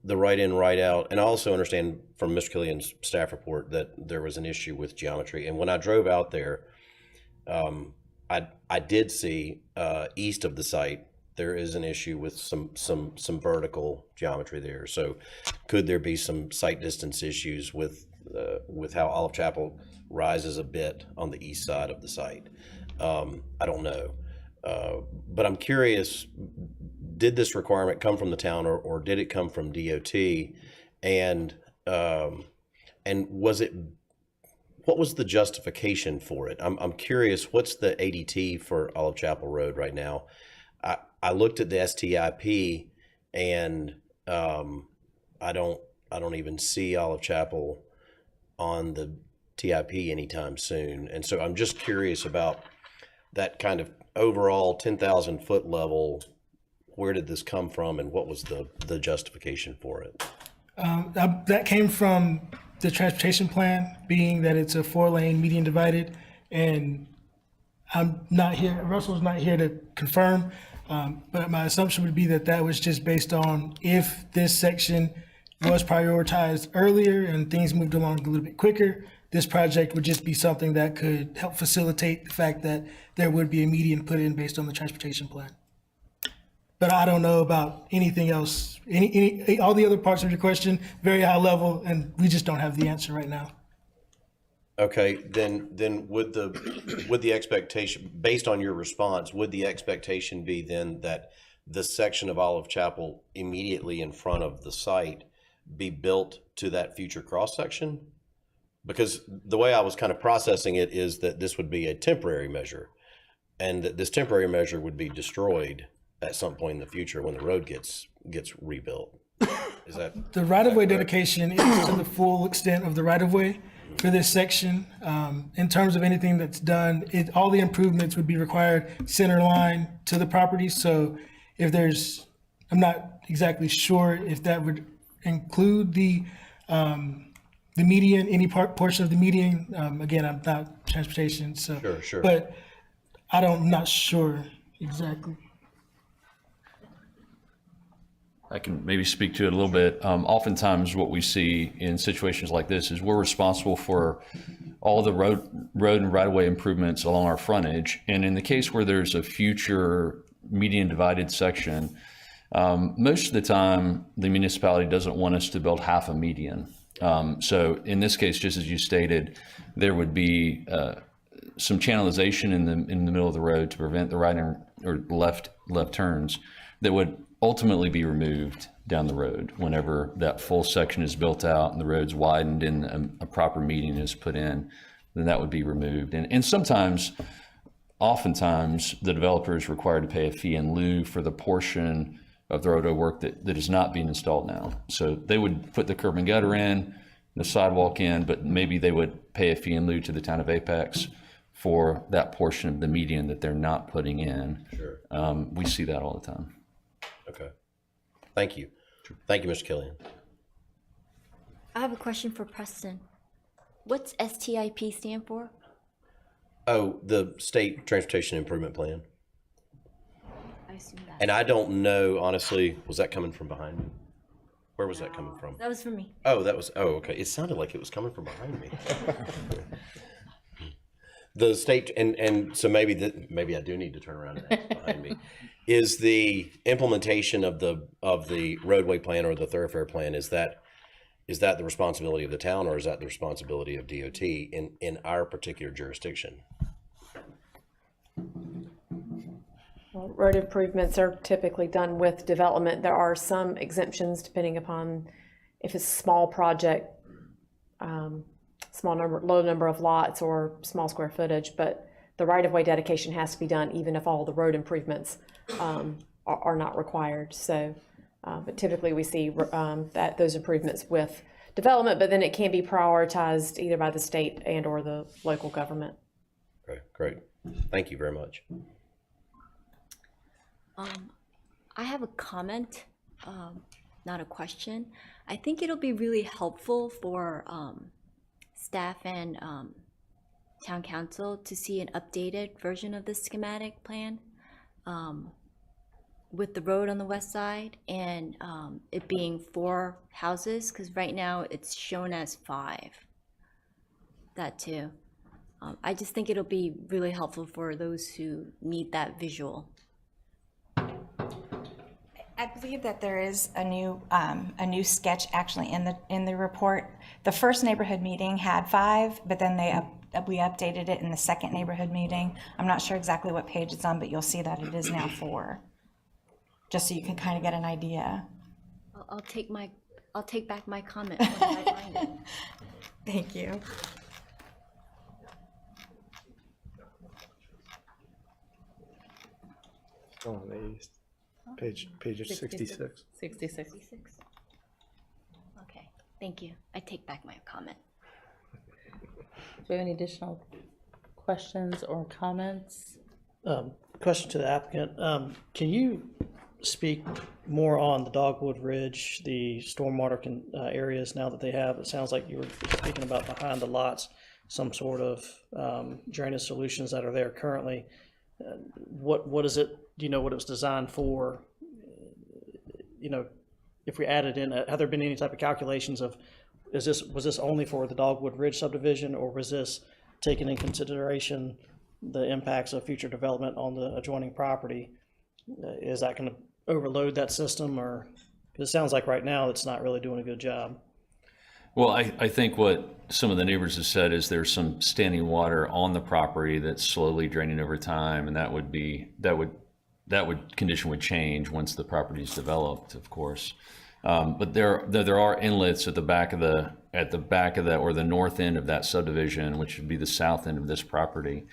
the right in, right out, and I also understand from Mr. Killian's staff report that there was an issue with geometry. And when I drove out there, I did see east of the site there is an issue with some vertical geometry there. So could there be some site distance issues with how Olive Chapel rises a bit on the east side of the site? I don't know. But I'm curious, did this requirement come from the town or did it come from DOT? And was it, what was the justification for it? I'm curious, what's the ADT for Olive Chapel Road right now? I looked at the STIP and I don't even see Olive Chapel on the TIP anytime soon. And so I'm just curious about that kind of overall 10,000 foot level, where did this come from and what was the justification for it? That came from the transportation plan, being that it's a 4-lane median divided, and I'm not here, Russell's not here to confirm, but my assumption would be that that was just based on if this section was prioritized earlier and things moved along a little bit quicker, this project would just be something that could help facilitate the fact that there would be a median put in based on the transportation plan. But I don't know about anything else, all the other parts of your question, very high level, and we just don't have the answer right now. Okay, then would the expectation, based on your response, would the expectation be then that the section of Olive Chapel immediately in front of the site be built to that future cross section? Because the way I was kind of processing it is that this would be a temporary measure, and that this temporary measure would be destroyed at some point in the future when the road gets rebuilt. Is that the right-of-way dedication is to the full extent of the right-of-way for this section. In terms of anything that's done, all the improvements would be required center line to the property. So if there's, I'm not exactly sure if that would include the median, any portion of the median. Again, I'm not transportation, so sure. But I'm not sure exactly. I can maybe speak to it a little bit. Oftentimes what we see in situations like this is we're responsible for all the road and right-of-way improvements along our frontage. And in the case where there's a future median divided section, most of the time the municipality doesn't want us to build half a median. So in this case, just as you stated, there would be some channelization in the middle of the road to prevent the right or left turns that would ultimately be removed down the road whenever that full section is built out and the road's widened and a proper median is put in, then that would be removed. And oftentimes the developer is required to pay a fee in lieu for the portion of the roadway work that is not being installed now. So they would put the curb and gutter in, the sidewalk in, but maybe they would pay a fee in lieu to the town of Apex for that portion of the median that they're not putting in. Sure. We see that all the time. Okay. Thank you. Thank you, Mr. Killian. I have a question for Preston. What's STIP stand for? Oh, the State Transportation Improvement Plan. I assume that. And I don't know, honestly, was that coming from behind me? Where was that coming from? That was for me. Oh, okay. It sounded like it was coming from behind me. The state, and so maybe I do need to turn around and ask behind me. Is the implementation of the roadway plan or the thoroughfare plan, is that the responsibility of the town, or is that the responsibility of DOT in our particular jurisdiction? Well, road improvements are typically done with development. There are some exemptions depending upon if it's a small project, low number of lots or small square footage, but the right-of-way dedication has to be done even if all the road improvements are not required. So, but typically we see that those improvements with development, but then it can be prioritized either by the state and or the local government. Great. Thank you very much. I have a comment, not a question. I think it'll be really helpful for staff and town council to see an updated version of the schematic plan with the road on the west side and it being 4 houses, because right now it's shown as 5. That too. I just think it'll be really helpful for those who need that visual. I believe that there is a new sketch actually in the report. The first neighborhood meeting had 5, but then we updated it in the second neighborhood meeting. I'm not sure exactly what page it's on, but you'll see that it is now 4. Just so you can kind of get an idea. I'll take back my comment when I find it. Thank you. On the east. Page 66. 66. Okay, thank you. I take back my comment. Do we have any additional questions or comments? Question to the applicant. Can you speak more on the Dogwood Ridge, the stormwater areas now that they have? It sounds like you were speaking about behind the lots, some sort of drainage solutions that are there currently. What is it? Do you know what it was designed for? You know, if we added in, have there been any type of calculations of, was this only for the Dogwood Ridge subdivision, or was this taking in consideration the impacts of future development on the adjoining property? Is that going to overload that system, or, because it sounds like right now it's not really doing a good job? Well, I think what some of the neighbors have said is there's some standing water on the property that's slowly draining over time, and that condition would change once the property is developed, of course. But there are inlets at the back of that, or the north end of that subdivision, which would be the south end of this property,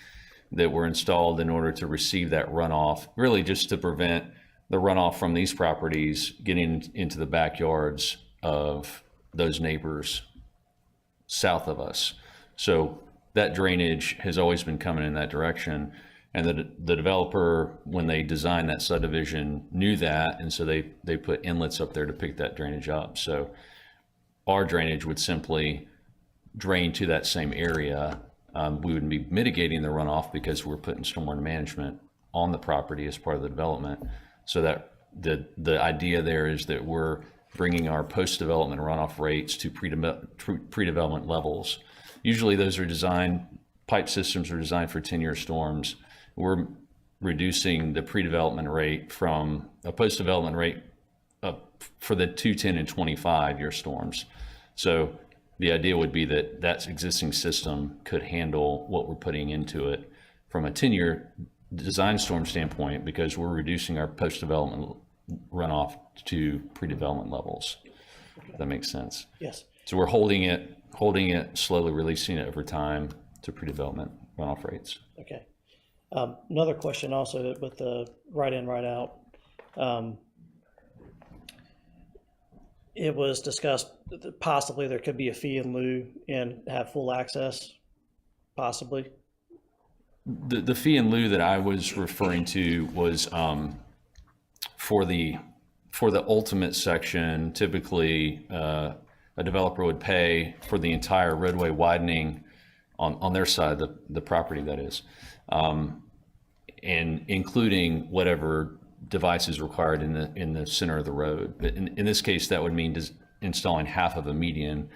that were installed in order to receive that runoff, really just to prevent the runoff from these properties getting into the backyards of those neighbors south of us. So that drainage has always been coming in that direction. And the developer, when they designed that subdivision, knew that, and so they put inlets up there to pick that drainage up. So our drainage would simply drain to that same area. We wouldn't be mitigating the runoff because we're putting stormwater management on the property as part of the development. So that the idea there is that we're bringing our post-development runoff rates to pre-development levels. Usually those are pipe systems are designed for 10-year storms. We're reducing the pre-development rate from a post-development rate for the 2, 10, and 25-year storms. So the idea would be that existing system could handle what we're putting into it from a 10-year design storm standpoint, because we're reducing our post-development runoff to pre-development levels. If that makes sense. Yes. So we're holding it, slowly releasing it over time to pre-development runoff rates. Okay. Another question also with the right in, right out. It was discussed that possibly there could be a fee in lieu and have full access, possibly. The fee in lieu that I was referring to was for the ultimate section. Typically, a developer would pay for the entire roadway widening on their side, the property that is, and including whatever device is required in the center of the road. But in this case, that would mean installing half of a median,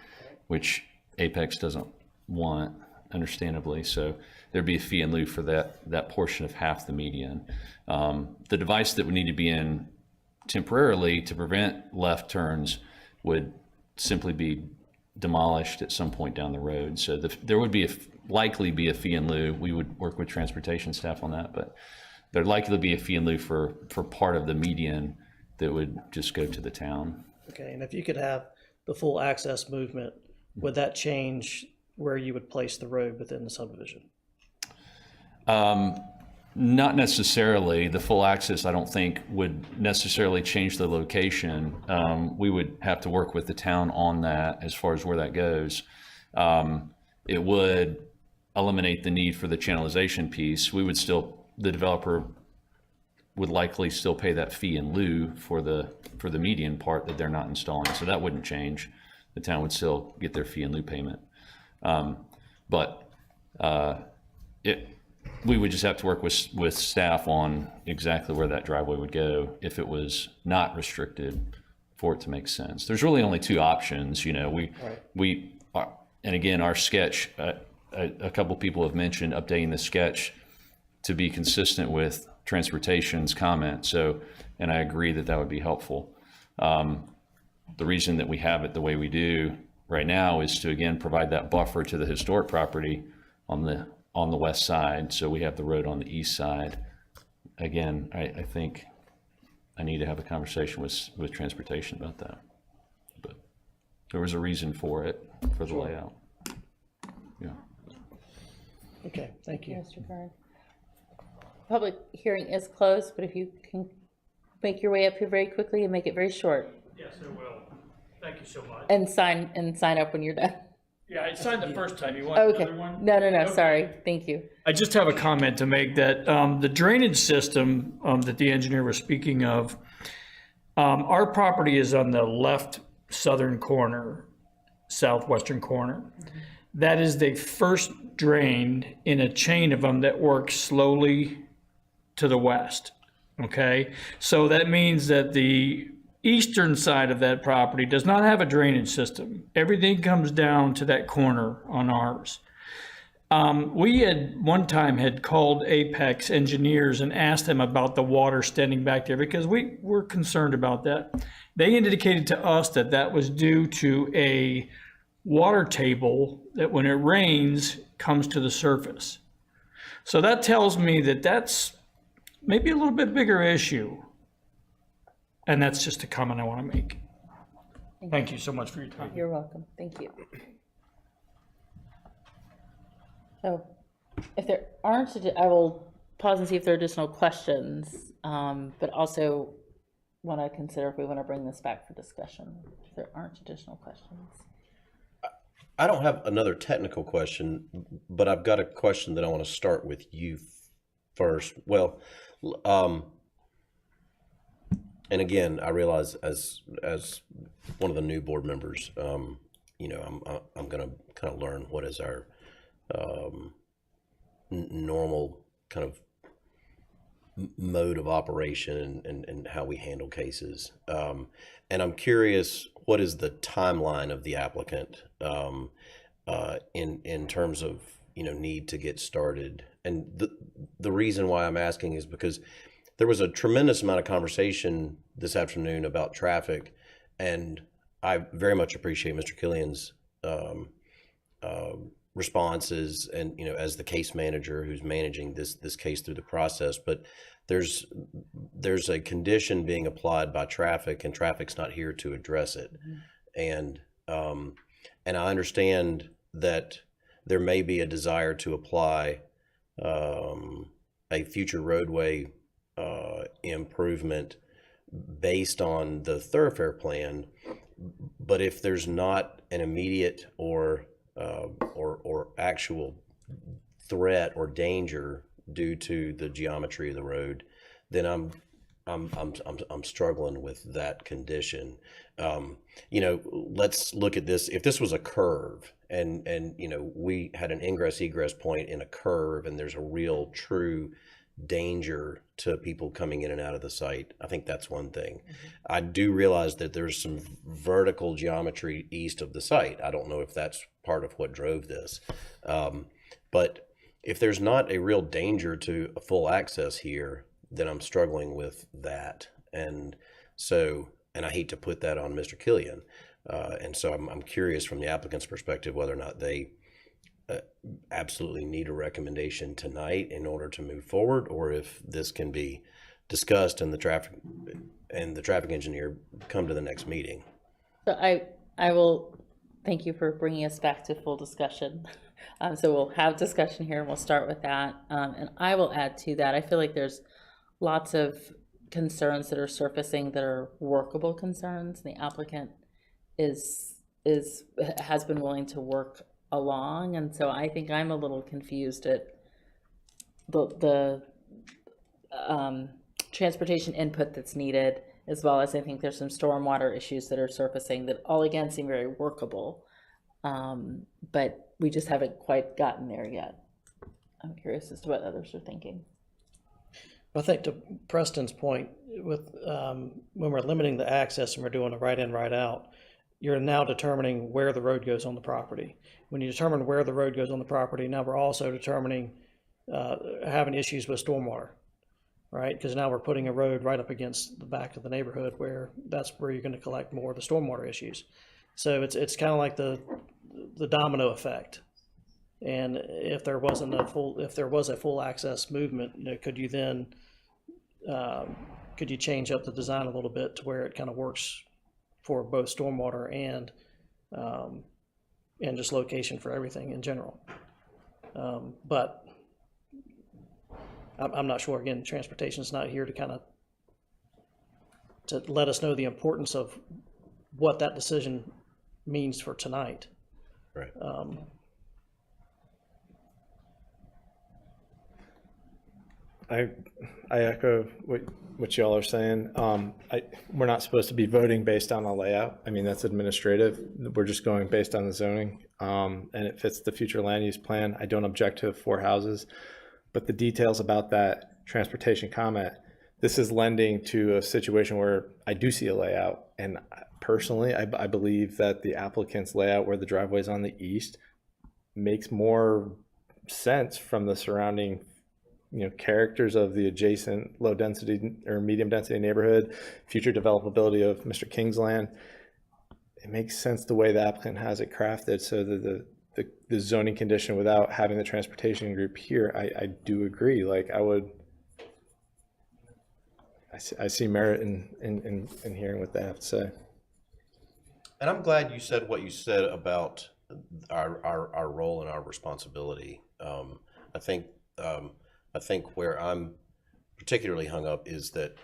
which Apex doesn't want, understandably. So there'd be a fee in lieu for that portion of half the median. The device that would need to be in temporarily to prevent left turns would simply be demolished at some point down the road. So there would likely be a fee in lieu. We would work with transportation staff on that, but there'd likely be a fee in lieu for part of the median that would just go to the town. Okay, and if you could have the full access movement, would that change where you would place the road within the subdivision? Not necessarily. The full access, I don't think, would necessarily change the location. We would have to work with the town on that as far as where that goes. It would eliminate the need for the channelization piece. The developer would likely still pay that fee in lieu for the median part that they're not installing. So that wouldn't change. The town would still get their fee in lieu payment. We would just have to work with staff on exactly where that driveway would go if it was not restricted for it to make sense. There's really only two options. And again, our sketch, a couple people have mentioned updating the sketch to be consistent with transportation's comment. So, and I agree that would be helpful. The reason that we have it the way we do right now is to, again, provide that buffer to the historic property on the west side. So we have the road on the east side. Again, I think I need to have a conversation with transportation about that. But there was a reason for it, for the layout. Yeah. Okay, thank you. Mr. Kern. Public hearing is closed, but if you can make your way up here very quickly and make it very short. Yes, I will. Thank you so much. And sign up when you're done. Yeah, I signed the first time. You want Okay. another one? No, sorry. Thank you. I just have a comment to make that the drainage system that the engineer was speaking of, our property is on the left southern corner, southwestern corner. That is the first drain in a chain of them that works slowly to the west. Okay, so that means that the eastern side of that property does not have a drainage system. Everything comes down to that corner on ours. We had one time had called Apex engineers and asked them about the water standing back there because we were concerned about that. They indicated to us that that was due to a water table that when it rains comes to the surface. So that tells me that that's maybe a little bit bigger issue. And that's just a comment I want to make. Thank you so much for your time. You're welcome. Thank you. So if there aren't, I will pause and see if there are additional questions, but also want to consider if we want to bring this back for discussion. If there aren't additional questions. I don't have another technical question, but I've got a question that I want to start with you first. Well, and again, I realize as one of the new board members, you know, I'm going to kind of learn what is our normal kind of mode of operation and how we handle cases. And I'm curious, what is the timeline of the applicant in terms of, you know, need to get started? And the reason why I'm asking is because there was a tremendous amount of conversation this afternoon about traffic, and I very much appreciate Mr. Killian's responses, and, you know, as the case manager who's managing this case through the process. But there's a condition being applied by traffic, and traffic's not here to address it. And I understand that there may be a desire to apply a future roadway improvement based on the thoroughfare plan, but if there's not an immediate or actual threat or danger due to the geometry of the road, then I'm struggling with that condition. You know, let's look at this. If this was a curve and you know, we had an ingress egress point in a curve and there's a real true danger to people coming in and out of the site, I think that's one thing. I do realize that there's some vertical geometry east of the site. I don't know if that's part of what drove this. But if there's not a real danger to a full access here, then I'm struggling with that. And so, and I hate to put that on Mr. Killian. And so I'm curious from the applicant's perspective whether or not they absolutely need a recommendation tonight in order to move forward, or if this can be discussed and the traffic engineer come to the next meeting. So I will thank you for bringing us back to full discussion. So we'll have discussion here and we'll start with that. And I will add to that, I feel like there's lots of concerns that are surfacing that are workable concerns. The applicant has been willing to work along, and so I think I'm a little confused at the transportation input that's needed, as well as I think there's some stormwater issues that are surfacing that all again seem very workable, but we just haven't quite gotten there yet. I'm curious as to what others are thinking. I think to Preston's point, with when we're limiting the access and we're doing a right in, right out, you're now determining where the road goes on the property. When you determine where the road goes on the property, now we're also determining having issues with stormwater, right? Because now we're putting a road right up against the back of the neighborhood where that's where you're going to collect more of the stormwater issues. So it's kind of like the domino effect. And if there wasn't if there was a full access movement, you know, could you then could you change up the design a little bit to where it kind of works for both stormwater and just location for everything in general. But I'm not sure, again, transportation is not here to kind of to let us know the importance of what that decision means for tonight. Right. I echo what y'all are saying. We're not supposed to be voting based on a layout. I mean, that's administrative. We're just going based on the zoning, and it fits the future land use plan. I don't object to 4 houses, but the details about that transportation comment, this is lending to a situation where I do see a layout, and personally, I believe that the applicant's layout where the driveway is on the east makes more sense from the surrounding characters of the adjacent low density or medium density neighborhood, future developability of Mr. King's land. It makes sense the way the applicant has it crafted, so that the zoning condition without having the transportation group here, I do agree. Like I see merit in hearing what they have to say. And I'm glad you said what you said about our role and our responsibility. I think where I'm particularly hung up is that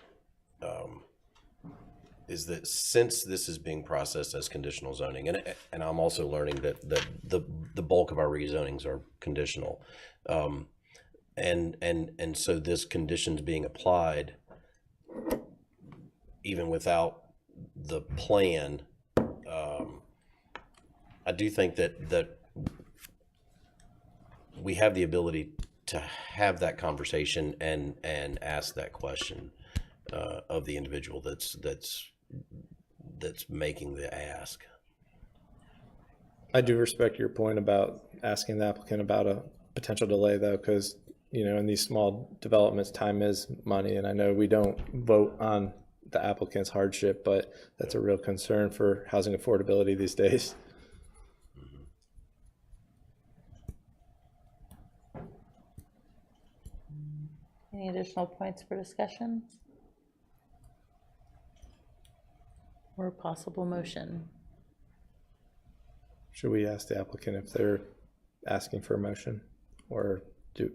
since this is being processed as conditional zoning, and I'm also learning that the bulk of our rezonings are conditional, and so this condition's being applied even without the plan. I do think that we have the ability to have that conversation and ask that question of the individual that's making the ask. I do respect your point about asking the applicant about a potential delay, though, because in these small developments, time is money, and I know we don't vote on the applicant's hardship, but that's a real concern for housing affordability these days. Any additional points for discussion? Or possible motion? Should we ask the applicant if they're asking for a motion, or do?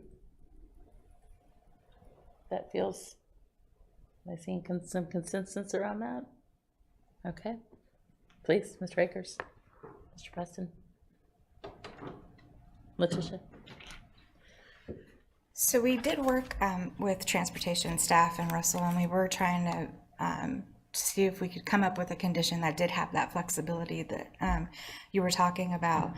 That feels, am I seeing some consensus around that? Okay, please, Mr. Akers, Mr. Preston, Letitia. So we did work with transportation staff and Russell, and we were trying to see if we could come up with a condition that did have that flexibility that you were talking about.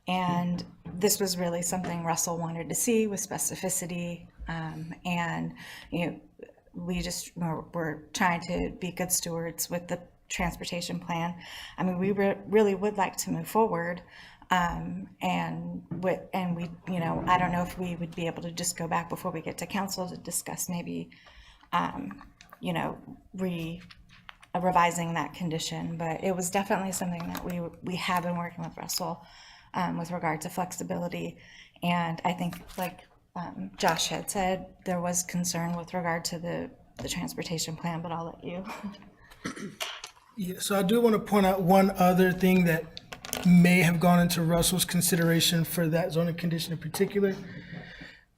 And this was really something Russell wanted to see with specificity. And we just we're trying to be good stewards with the transportation plan. I mean, we really would like to move forward. And we, I don't know if we would be able to just go back before we get to council to discuss maybe, revising that condition, but it was definitely something that we have been working with Russell with regard to flexibility. And I think, like Josh had said, there was concern with regard to the transportation plan, but I'll let you. Yeah, so I do want to point out one other thing that may have gone into Russell's consideration for that zoning condition in particular.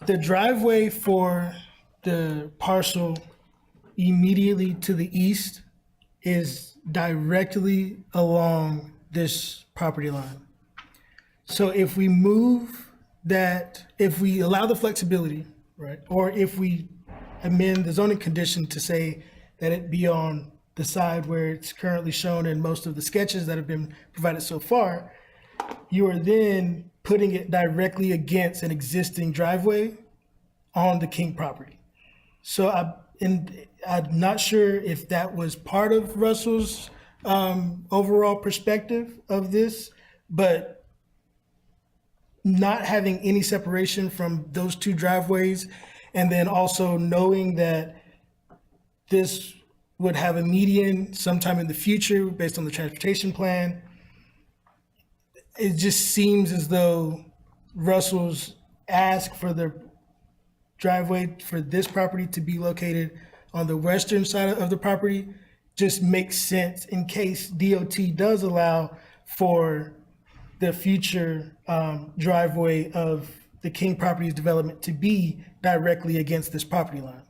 The driveway for the parcel immediately to the east is directly along this property line. So if we move that, if we allow the flexibility, right, or if we amend the zoning condition to say that it be on the side where it's currently shown in most of the sketches that have been provided so far, you are then putting it directly against an existing driveway on the King property. So I'm not sure if that was part of Russell's overall perspective of this, but not having any separation from those two driveways, and then also knowing that this would have a median sometime in the future based on the transportation plan. It just seems as though Russell's ask for the driveway for this property to be located on the western side of the property just makes sense in case DOT does allow for the future driveway of the King Properties development to be directly against this property line.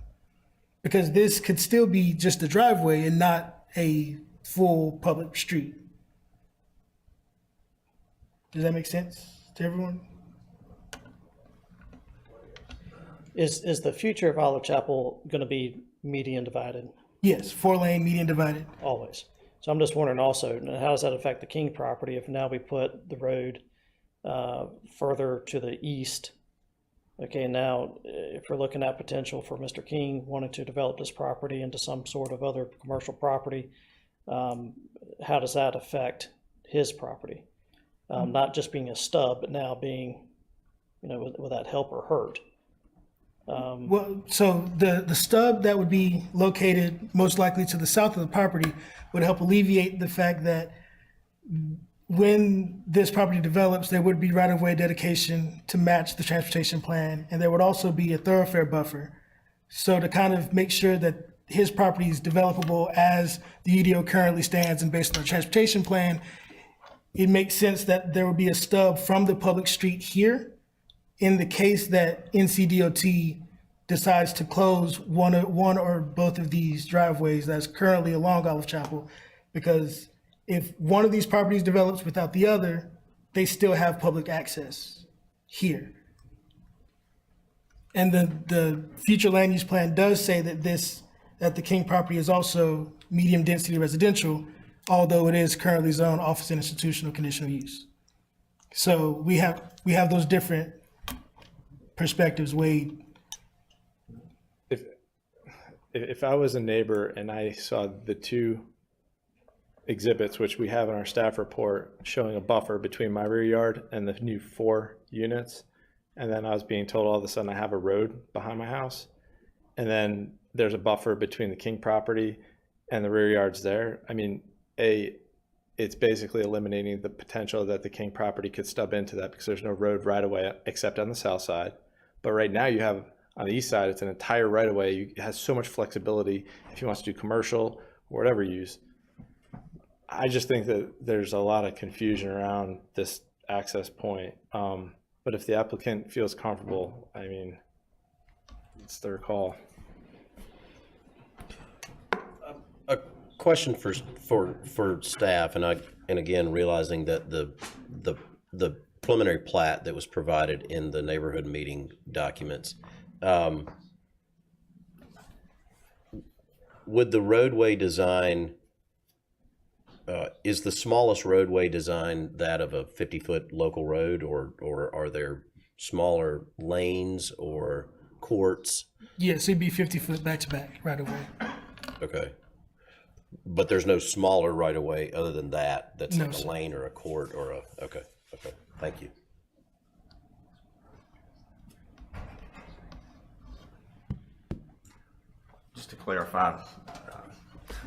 Because this could still be just a driveway and not a full public street. Does that make sense to everyone? Is the future of Olive Chapel going to be median divided? Yes, 4-lane, median divided. Always. So I'm just wondering also, how does that affect the King property if now we put the road further to the east? Okay, now if we're looking at potential for Mr. King wanting to develop this property into some sort of other commercial property, how does that affect his property? Not just being a stub, but now being, will that help or hurt? Well, so the stub that would be located most likely to the south of the property would help alleviate the fact that when this property develops, there would be right-of-way dedication to match the transportation plan, and there would also be a thoroughfare buffer. So to kind of make sure that his property is developable as the UDO currently stands and based on the transportation plan, it makes sense that there would be a stub from the public street here in the case that NCDOT decides to close one or both of these driveways that's currently along Olive Chapel, because if one of these properties develops without the other, they still have public access here. And the future land use plan does say that the King property is also medium density residential, although it is currently zoned office and institutional conditional use. So we have those different perspectives weighed. If I was a neighbor and I saw the two exhibits, which we have in our staff report, showing a buffer between my rear yard and the new 4 units, and then I was being told all of a sudden I have a road behind my house, and then there's a buffer between the King property and the rear yards there. I mean, it's basically eliminating the potential that the King property could stub into that because there's no road right away except on the south side. But right now you have on the east side, it's an entire right of way. It has so much flexibility if he wants to do commercial or whatever use. I just think that there's a lot of confusion around this access point. But if the applicant feels comfortable, I mean, it's their call. A question for staff, and again, realizing that the preliminary plat that was provided in the neighborhood meeting documents, would the roadway design, is the smallest roadway design that of a 50-foot local road, or are there smaller lanes or courts? Yes, it'd be 50-foot back-to-back right away. Okay. But there's no smaller right of way other than that, that's No, like a sir. lane or a court or a, okay, thank you. Just to clarify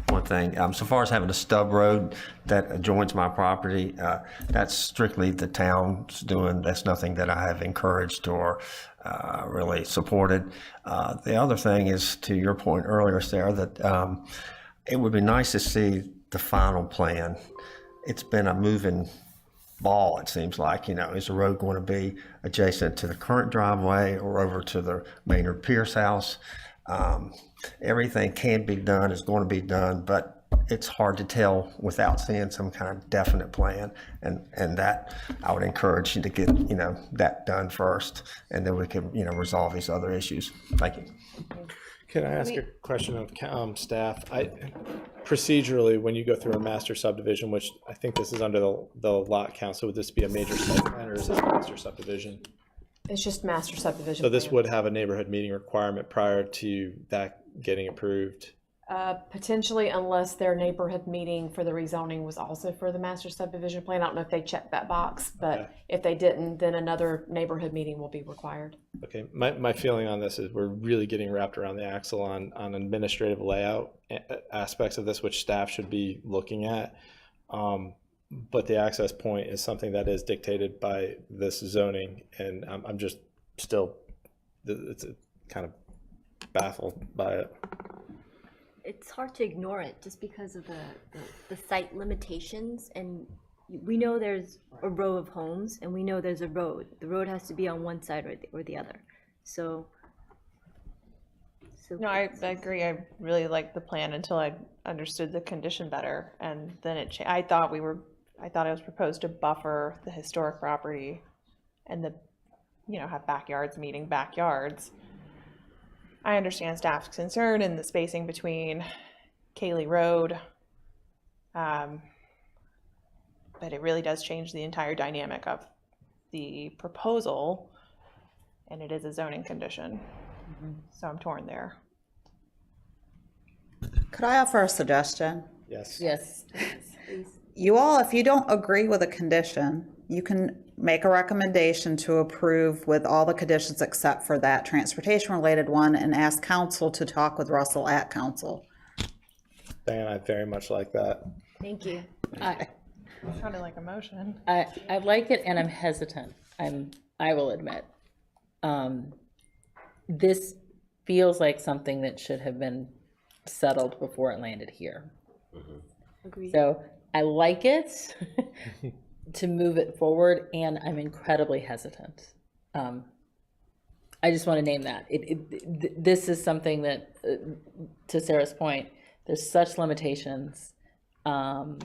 one thing, so far as having a stub road that adjoins my property, that's strictly the town's doing. That's nothing that I have encouraged or really supported. The other thing is, to your point earlier, Sarah, that it would be nice to see the final plan. It's been a moving ball, it seems like. Is the road going to be adjacent to the current driveway or over to the Maynard Pierce house? Everything can be done, is going to be done, but it's hard to tell without seeing some kind of definite plan. And that I would encourage you to get, that done first, and then we can, resolve these other issues. Thank you. Can I ask a question of staff? Procedurally, when you go through a master subdivision, which I think this is under the lot count, so would this be a major site plan or is this a master subdivision? It's just master subdivision. So this plan. would have a neighborhood meeting requirement prior to that getting approved? Potentially, unless their neighborhood meeting for the rezoning was also for the master subdivision plan. I don't know if they checked that box, but Okay. if they didn't, then another neighborhood meeting will be required. Okay, my feeling on this is we're really getting wrapped around the axle on administrative layout aspects of this, which staff should be looking at. But the access point is something that is dictated by this zoning, and I'm just still, it's kind of baffled by it. It's hard to ignore it just because of the site limitations, and we know there's a row of homes and we know there's a road. The road has to be on one side or the other. So No, I agree. I really liked the plan until I understood the condition better, and then I thought we were I thought it was proposed to buffer the historic property and have backyards meeting backyards. I understand staff's concern in the spacing between Cayley Road, but it really does change the entire dynamic of the proposal, and it is a zoning condition. So I'm torn there. Could I offer a suggestion? Yes. Yes. You all, if you don't agree with a condition, you can make a recommendation to approve with all the conditions except for that transportation-related one and ask council to talk with Russell at council. Dan, I very much like that. Thank you. It sounded like a motion. I like it, and I'm hesitant. I will admit. This feels like something that should have been settled before it landed here. Agreed. So I like it to move it forward, and I'm incredibly hesitant. I just want to name that. This is something that, to Sarah's point, there's such limitations, and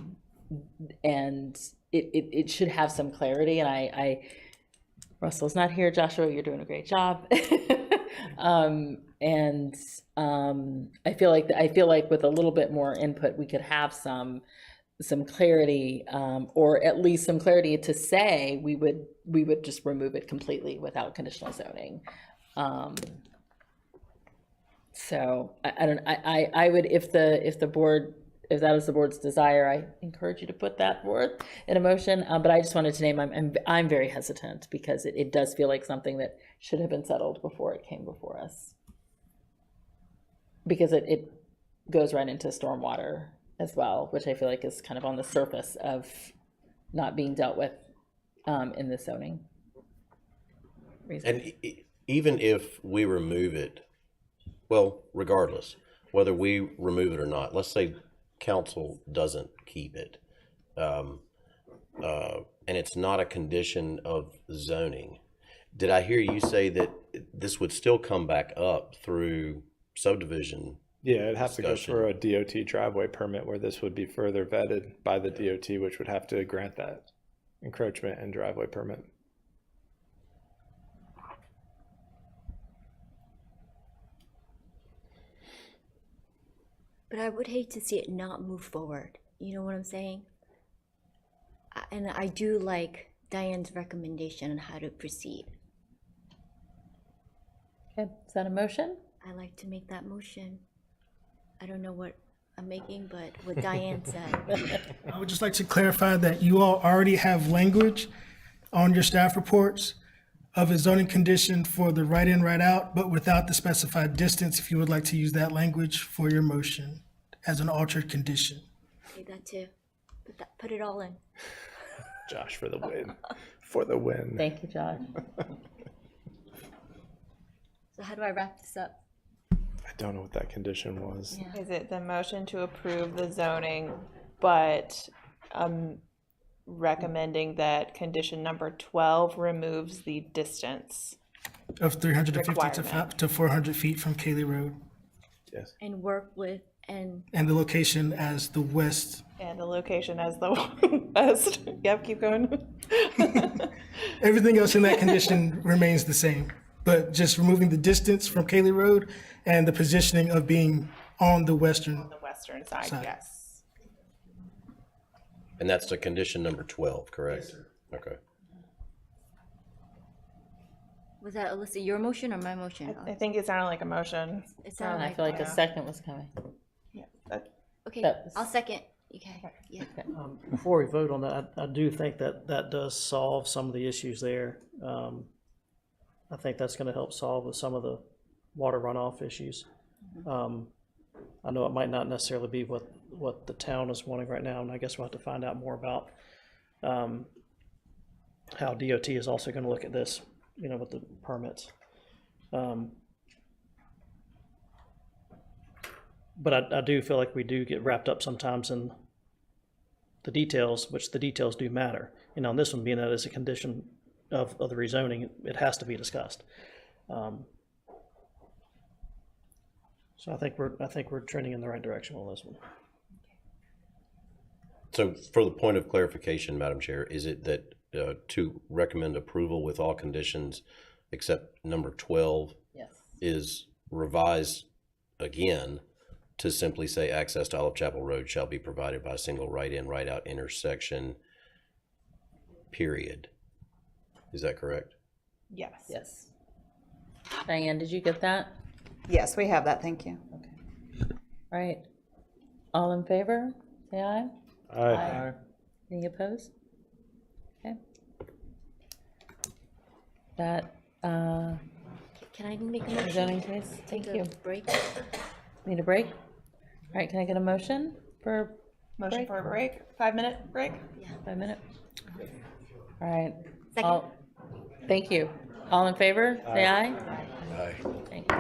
it should have some clarity. And Russell's not here. Joshua, you're doing a great job. I feel like with a little bit more input, we could have some clarity, or at least some clarity to say we would just remove it completely without conditional zoning. So I would, if that is the board's desire, I encourage you to put that forth in a motion. But I just wanted to name, I'm very hesitant because it does feel like something that should have been settled before it came before us. Because it goes right into stormwater as well, which I feel like is kind of on the surface of not being dealt with in the zoning reason. And even if we remove it, well, regardless, whether we remove it or not, let's say council doesn't keep it, and it's not a condition of zoning. Did I hear you say that this would still come back up through subdivision? Yeah, it'd have discussion? to go for a DOT driveway permit where this would be further vetted by the DOT, which would have to grant that encroachment and driveway permit. But I would hate to see it not move forward. You know what I'm saying? And I do like Diane's recommendation on how to proceed. Okay, is that a motion? I like to make that motion. I don't know what I'm making, but what Diane said. I would just like to clarify that you all already have language on your staff reports of a zoning condition for the right in, right out, but without the specified distance, if you would like to use that language for your motion as an altered condition. Okay, that too. Put it all in. Josh for the win. For the win. Thank you, Josh. So how do I wrap this up? I don't know what that condition was. Yeah. Is it the motion to approve the zoning, but recommending that condition number 12 removes the distance Of 350 requirement? to 400 feet from Cayley Road, Yes. And work with, and and the location as the west. And the location as the west. Yep, keep going. Everything else in that condition remains the same, but just removing the distance from Cayley Road and the positioning of being on the western. On the western side, Side. yes. And that's the condition number 12, correct? Yes, sir. Okay. was that, Alyssa, your motion or my motion? I think it sounded like a motion. It sounded I like, feel like a second was coming. okay, that- I'll second. Okay, yeah. Before we vote on that, I do think that that does solve some of the issues there. I think that's going to help solve with some of the water runoff issues. I know it might not necessarily be what the town is wanting right now, and I guess we'll have to find out more about how DOT is also going to look at this, with the permits. But I do feel like we do get wrapped up sometimes in the details, which the details do matter. On this one being that as a condition of the rezoning, it has to be discussed. So I think we're trending in the right direction on this one. So for the point of clarification, Madam Chair, is it that to recommend approval with all conditions except number 12 Yes. is revised again to simply say access to Olive Chapel Road shall be provided by a single right-in, right-out intersection, period. Is that correct? Yes. Yes. Diane, did you get that? Yes, we have that, thank you. All right. All in favor, say aye. Aye. Any opposed? Okay. That, Can I make a motion? zoning case, thank Take a you. break? Need a break? All right, can I get a motion for Motion break? for a break, 5-minute break? 5 minute? All right. Second. Thank you. All in favor, say aye. Aye. Thank you.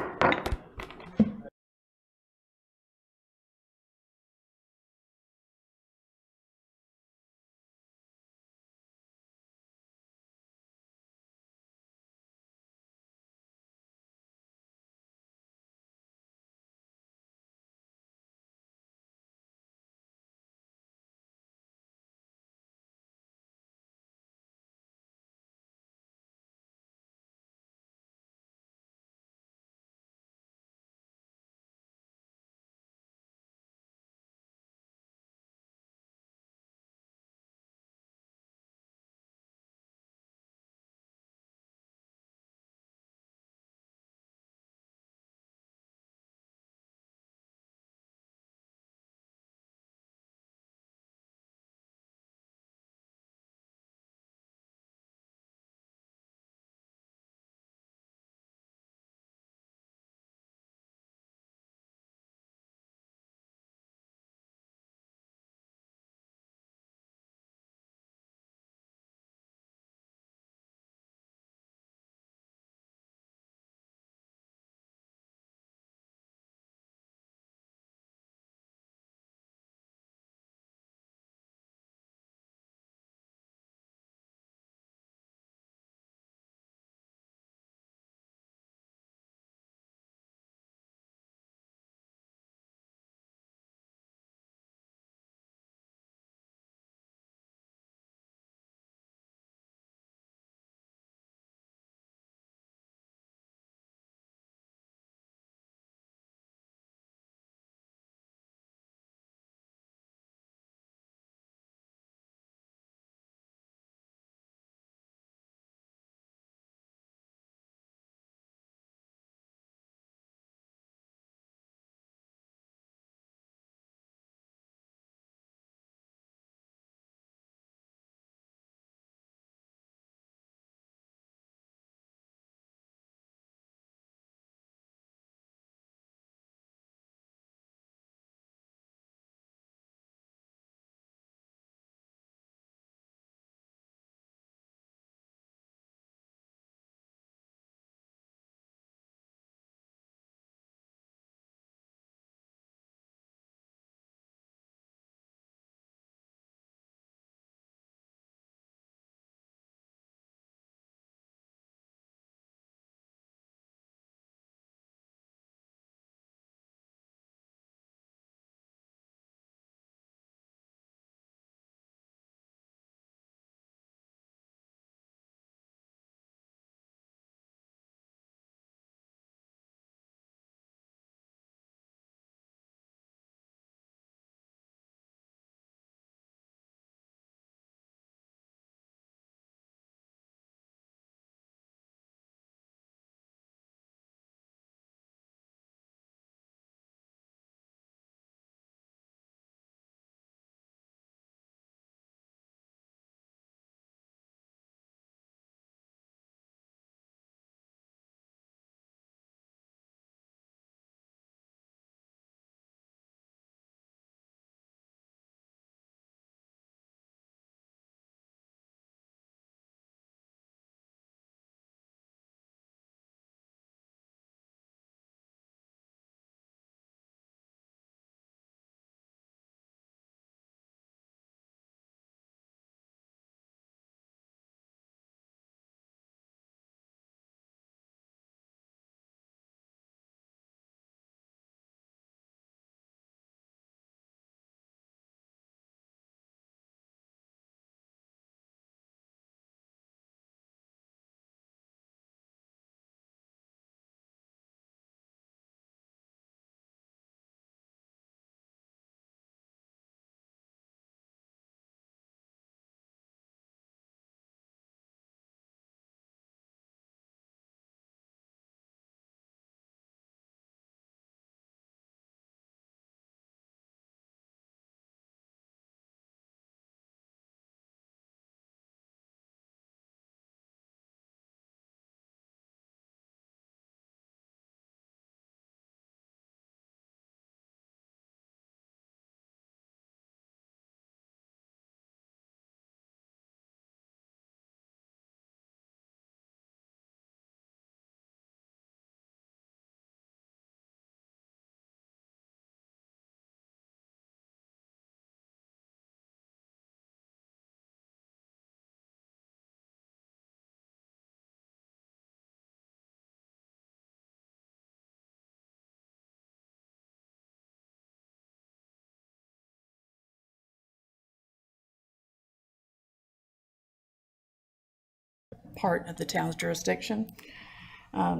part of the town's jurisdiction,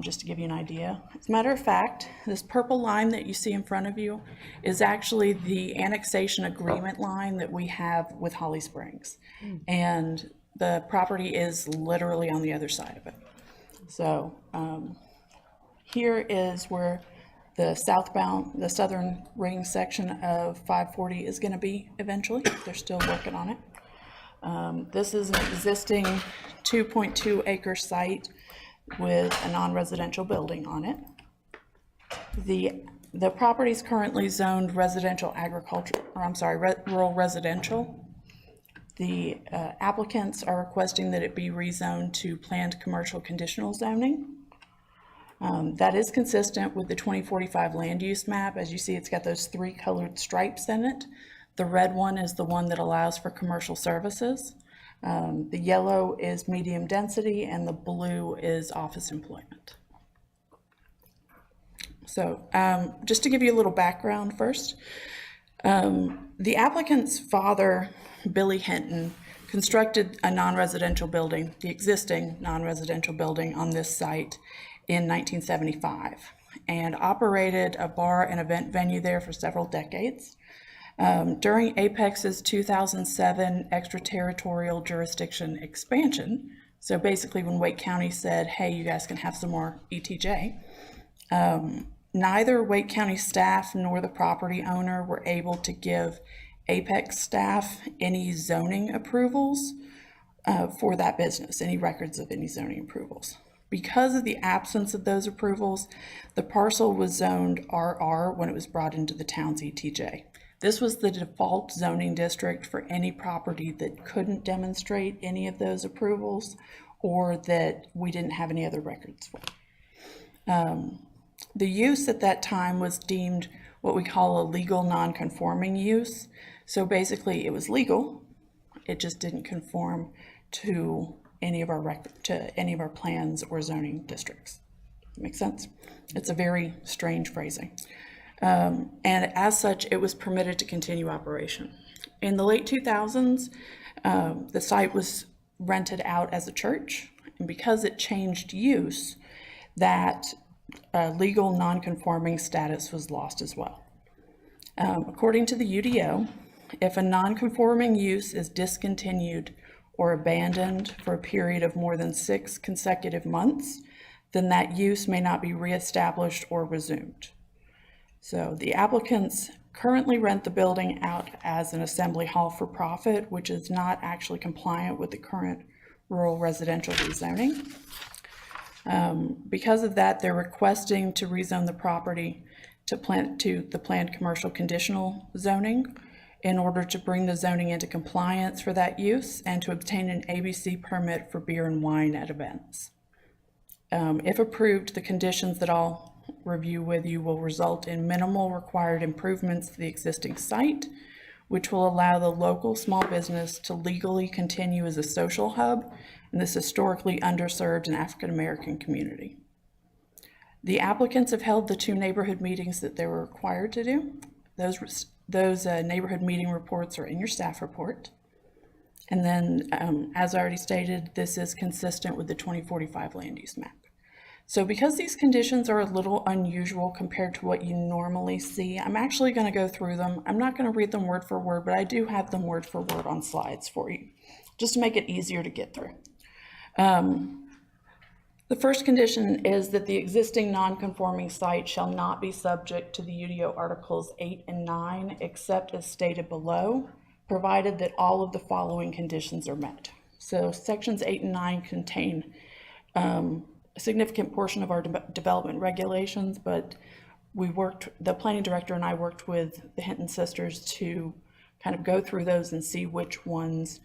just to give you an idea. As a matter of fact, this purple line that you see in front of you is actually the annexation agreement line that we have with Holly Springs. And the property is literally on the other side of it. So here is where the southbound, the southern ring section of 540 is going to be eventually. They're still working on it. This is an existing 2.2 acre site with a non-residential building on it. The property is currently zoned residential agriculture, or I'm sorry, rural residential. The applicants are requesting that it be rezoned to planned commercial conditional zoning. That is consistent with the 2045 land use map. As you see, it's got those 3 colored stripes in it. The red one is the one that allows for commercial services. The yellow is medium density and the blue is office employment. So just to give you a little background first, the applicant's father, Billy Hinton, constructed a non-residential building, the existing non-residential building on this site in 1975, and operated a bar and event venue there for several decades. During Apex's 2007 extraterritorial jurisdiction expansion, so basically when Wake County said, hey, you guys can have some more ETJ, neither Wake County staff nor the property owner were able to give Apex staff any zoning approvals for that business, any records of any zoning approvals. Because of the absence of those approvals, the parcel was zoned RR when it was brought into the town's ETJ. This was the default zoning district for any property that couldn't demonstrate any of those approvals or that we didn't have any other records for. The use at that time was deemed what we call a legal non-conforming use. So basically it was legal, it just didn't conform to any of our plans or zoning districts. Make sense? It's a very strange phrasing. And as such, it was permitted to continue operation. In the late 2000s, the site was rented out as a church, and because it changed use, that legal non-conforming status was lost as well. According to the UDO, if a non-conforming use is discontinued or abandoned for a period of more than 6 consecutive months, then that use may not be reestablished or resumed. So the applicants currently rent the building out as an assembly hall for profit, which is not actually compliant with the current rural residential rezoning. Because of that, they're requesting to rezone the property to the planned commercial conditional zoning in order to bring the zoning into compliance for that use and to obtain an ABC permit for beer and wine at events. If approved, the conditions that I'll review with you will result in minimal required improvements to the existing site, which will allow the local small business to legally continue as a social hub in this historically underserved and African American community. The applicants have held the 2 neighborhood meetings that they were required to do. Those neighborhood meeting reports are in your staff report. And then, as I already stated, this is consistent with the 2045 land use map. So because these conditions are a little unusual compared to what you normally see, I'm actually going to go through them. I'm not going to read them word for word, but I do have them word for word on slides for you, just to make it easier to get through. The first condition is that the existing non-conforming site shall not be subject to the UDO Articles 8 and 9, except as stated below, provided that all of the following conditions are met. So sections 8 and 9 contain a significant portion of our development regulations, but the planning director and I worked with the Hinton sisters to kind of go through those and see which ones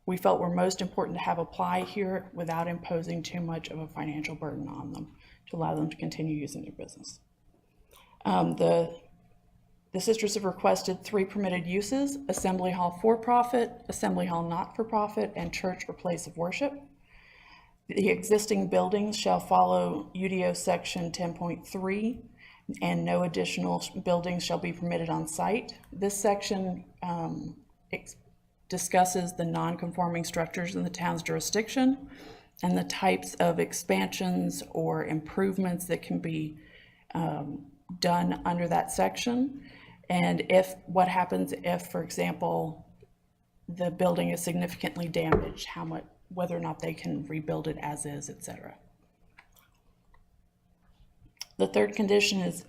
we felt were most important to have apply here without imposing too much of a financial burden on them to allow them to continue using their business. The sisters have requested 3 permitted uses: assembly hall for profit, assembly hall not for profit, and church or place of worship. The existing buildings shall follow UDO section 10.3, and no additional buildings shall be permitted on site. This section discusses the non-conforming structures in the town's jurisdiction and the types of expansions or improvements that can be done under that section. And what happens if, for example, the building is significantly damaged, whether or not they can rebuild it as is, etc. The third condition is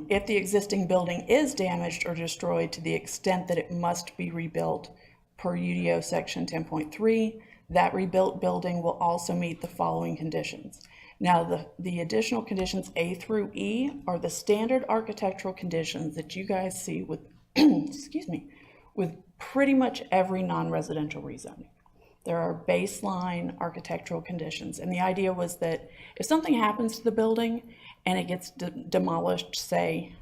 if the existing building is damaged or destroyed to the extent that it must be rebuilt per UDO section 10.3, that rebuilt building will also meet the following conditions. Now, the additional conditions A through E are the standard architectural conditions that you guys see with, excuse me, with pretty much every non-residential rezoning. There are baseline architectural conditions, and the idea was that if something happens to the building and it gets demolished, say,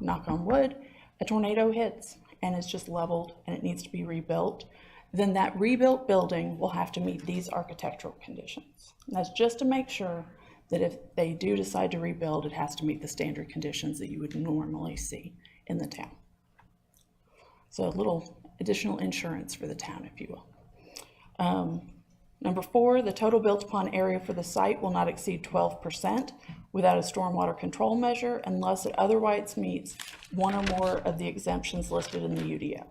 knock on wood, a tornado hits and it's just leveled and it needs to be rebuilt, then that rebuilt building will have to meet these architectural conditions. And that's just to make sure that if they do decide to rebuild, it has to meet the standard conditions that you would normally see in the town. So a little additional insurance for the town, if you will. Number 4, the total built upon area for the site will not exceed 12% without a stormwater control measure unless it otherwise meets one or more of the exemptions listed in the UDO.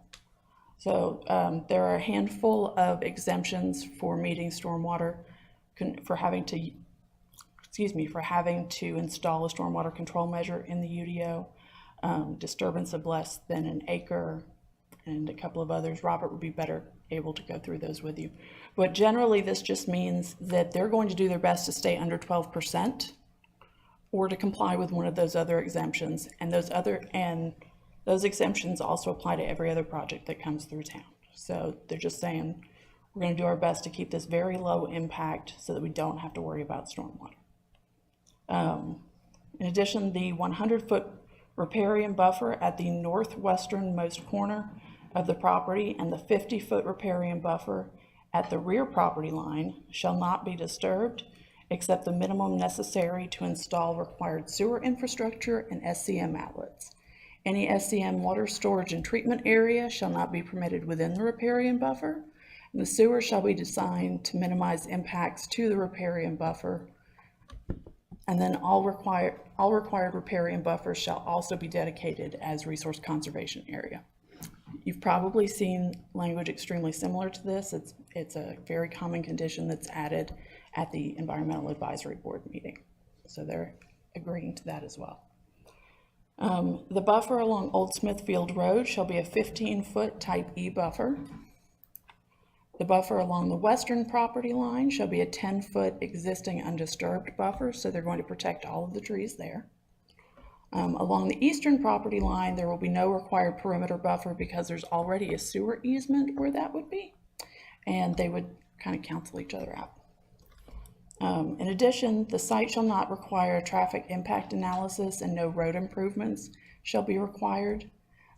So there are a handful of exemptions for meeting stormwater, for having to install a stormwater control measure in the UDO, disturbance of less than an acre, and a couple of others. Robert would be better able to go through those with you. But generally, this just means that they're going to do their best to stay under 12% or to comply with one of those other exemptions. And those exemptions also apply to every other project that comes through town. So they're just saying, we're going to do our best to keep this very low impact so that we don't have to worry about stormwater. In addition, the 100-foot riparian buffer at the northwesternmost corner of the property and the 50-foot riparian buffer at the rear property line shall not be disturbed except the minimum necessary to install required sewer infrastructure and SCM outlets. Any SCM water storage and treatment area shall not be permitted within the riparian buffer, and the sewer shall be designed to minimize impacts to the riparian buffer. And then all required riparian buffers shall also be dedicated as resource conservation area. You've probably seen language extremely similar to this. It's a very common condition that's added at the Environmental Advisory Board meeting. So they're agreeing to that as well. The buffer along Old Smithfield Road shall be a 15-foot type E buffer. The buffer along the western property line shall be a 10-foot existing undisturbed buffer, so they're going to protect all of the trees there. Along the eastern property line, there will be no required perimeter buffer because there's already a sewer easement where that would be, and they would kind of cancel each other out. In addition, the site shall not require a traffic impact analysis and no road improvements shall be required.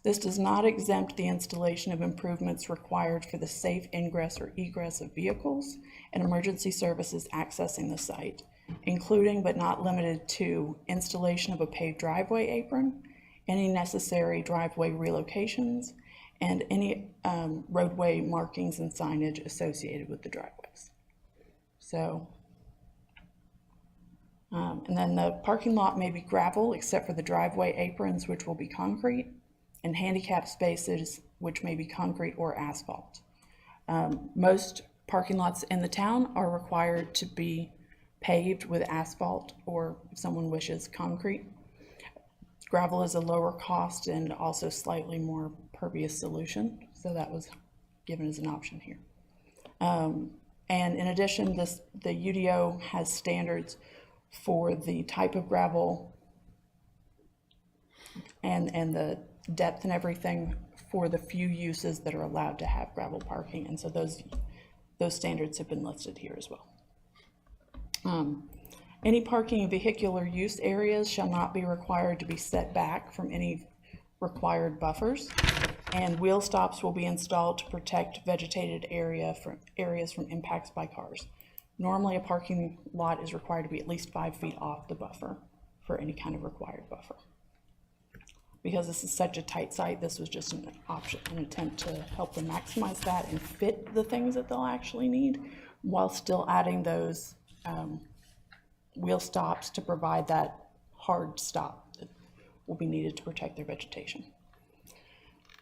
This does not exempt the installation of improvements required for the safe ingress or egress of vehicles and emergency services accessing the site, including but not limited to installation of a paved driveway apron, any necessary driveway relocations, and any roadway markings and signage associated with the driveways. So, and then the parking lot may be gravel except for the driveway aprons, which will be concrete, and handicap spaces, which may be concrete or asphalt. Most parking lots in the town are required to be paved with asphalt, or if someone wishes, concrete. Gravel is a lower cost and also slightly more pervious solution, so that was given as an option here. And in addition, the UDO has standards for the type of gravel and the depth and everything for the few uses that are allowed to have gravel parking, and so those standards have been listed here as well. Any parking in vehicular use areas shall not be required to be set back from any required buffers, and wheel stops will be installed to protect vegetated areas from impacts by cars. Normally, a parking lot is required to be at least 5 feet off the buffer for any kind of required buffer. Because this is such a tight site, this was just an option, an attempt to help them maximize that and fit the things that they'll actually need while still adding those wheel stops to provide that hard stop that will be needed to protect their vegetation.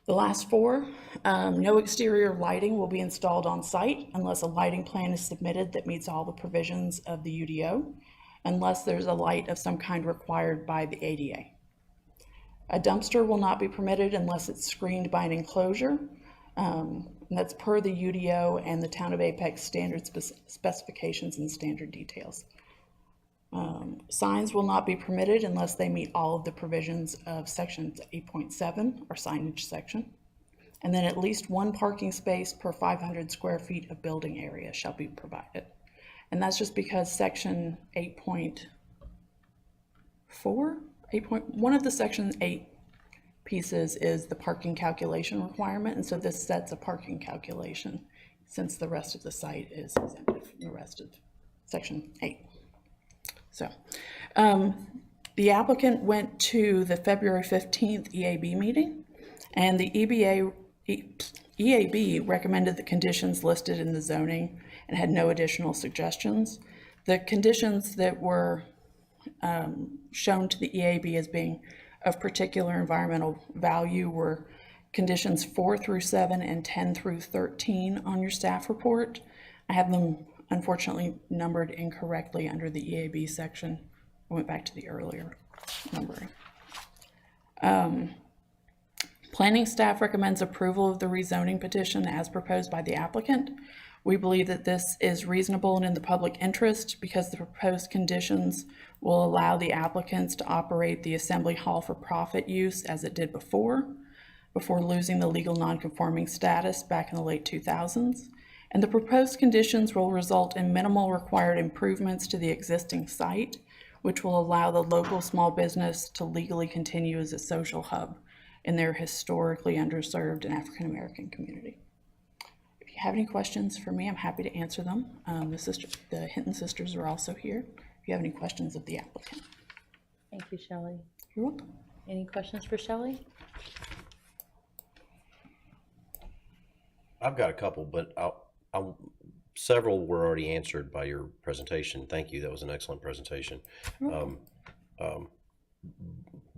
The last four, no exterior lighting will be installed on site unless a lighting plan is submitted that meets all the provisions of the UDO, unless there's a light of some kind required by the ADA. A dumpster will not be permitted unless it's screened by an enclosure. And that's per the UDO and the Town of Apex standard specifications and standard details. Signs will not be permitted unless they meet all of the provisions of section 8.7 or signage section. And then at least one parking space per 500 square feet of building area shall be provided. And that's just because section 8.4, one of the section 8 pieces is the parking calculation requirement, and so this sets a parking calculation since the rest of the site is exempted from the rest of section 8. So the applicant went to the February 15th EAB meeting, and the EAB recommended the conditions listed in the zoning and had no additional suggestions. The conditions that were shown to the EAB as being of particular environmental value were conditions 4 through 7 and 10 through 13 on your staff report. I have them unfortunately numbered incorrectly under the EAB section. I went back to the earlier numbering. Planning staff recommends approval of the rezoning petition as proposed by the applicant. We believe that this is reasonable and in the public interest because the proposed conditions will allow the applicants to operate the assembly hall for profit use as it did before losing the legal non-conforming status back in the late 2000s. And the proposed conditions will result in minimal required improvements to the existing site, which will allow the local small business to legally continue as a social hub in their historically underserved and African-American community. If you have any questions for me, I'm happy to answer them. The Hinton sisters are also here if you have any questions of the applicant. Thank you, Shelley. You're welcome. Any questions for Shelley? I've got a couple, but several were already answered by your presentation. Thank you. That was an excellent presentation.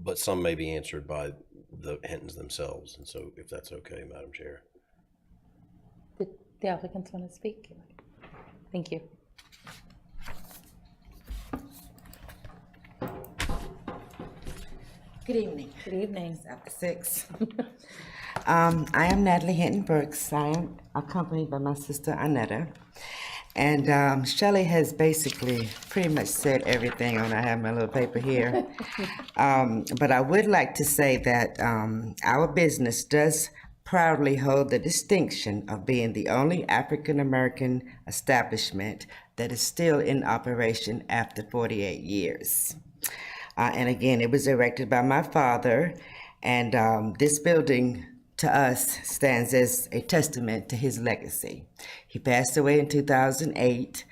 But some may be answered by the Hintons themselves. And so if that's okay, Madam Chair. Did the applicants want to speak? Thank you. Good evening. Good evening. It's after 6. I am Natalie Hinton Brooks. I am accompanied by my sister Annetta. And Shelley has basically pretty much said everything on. I have my little paper here. But I would like to say that our business does proudly hold the distinction of being the only African-American establishment that is still in operation after 48 years. And again, it was erected by my father, and this building to us stands as a testament to his legacy. He passed away in 2008,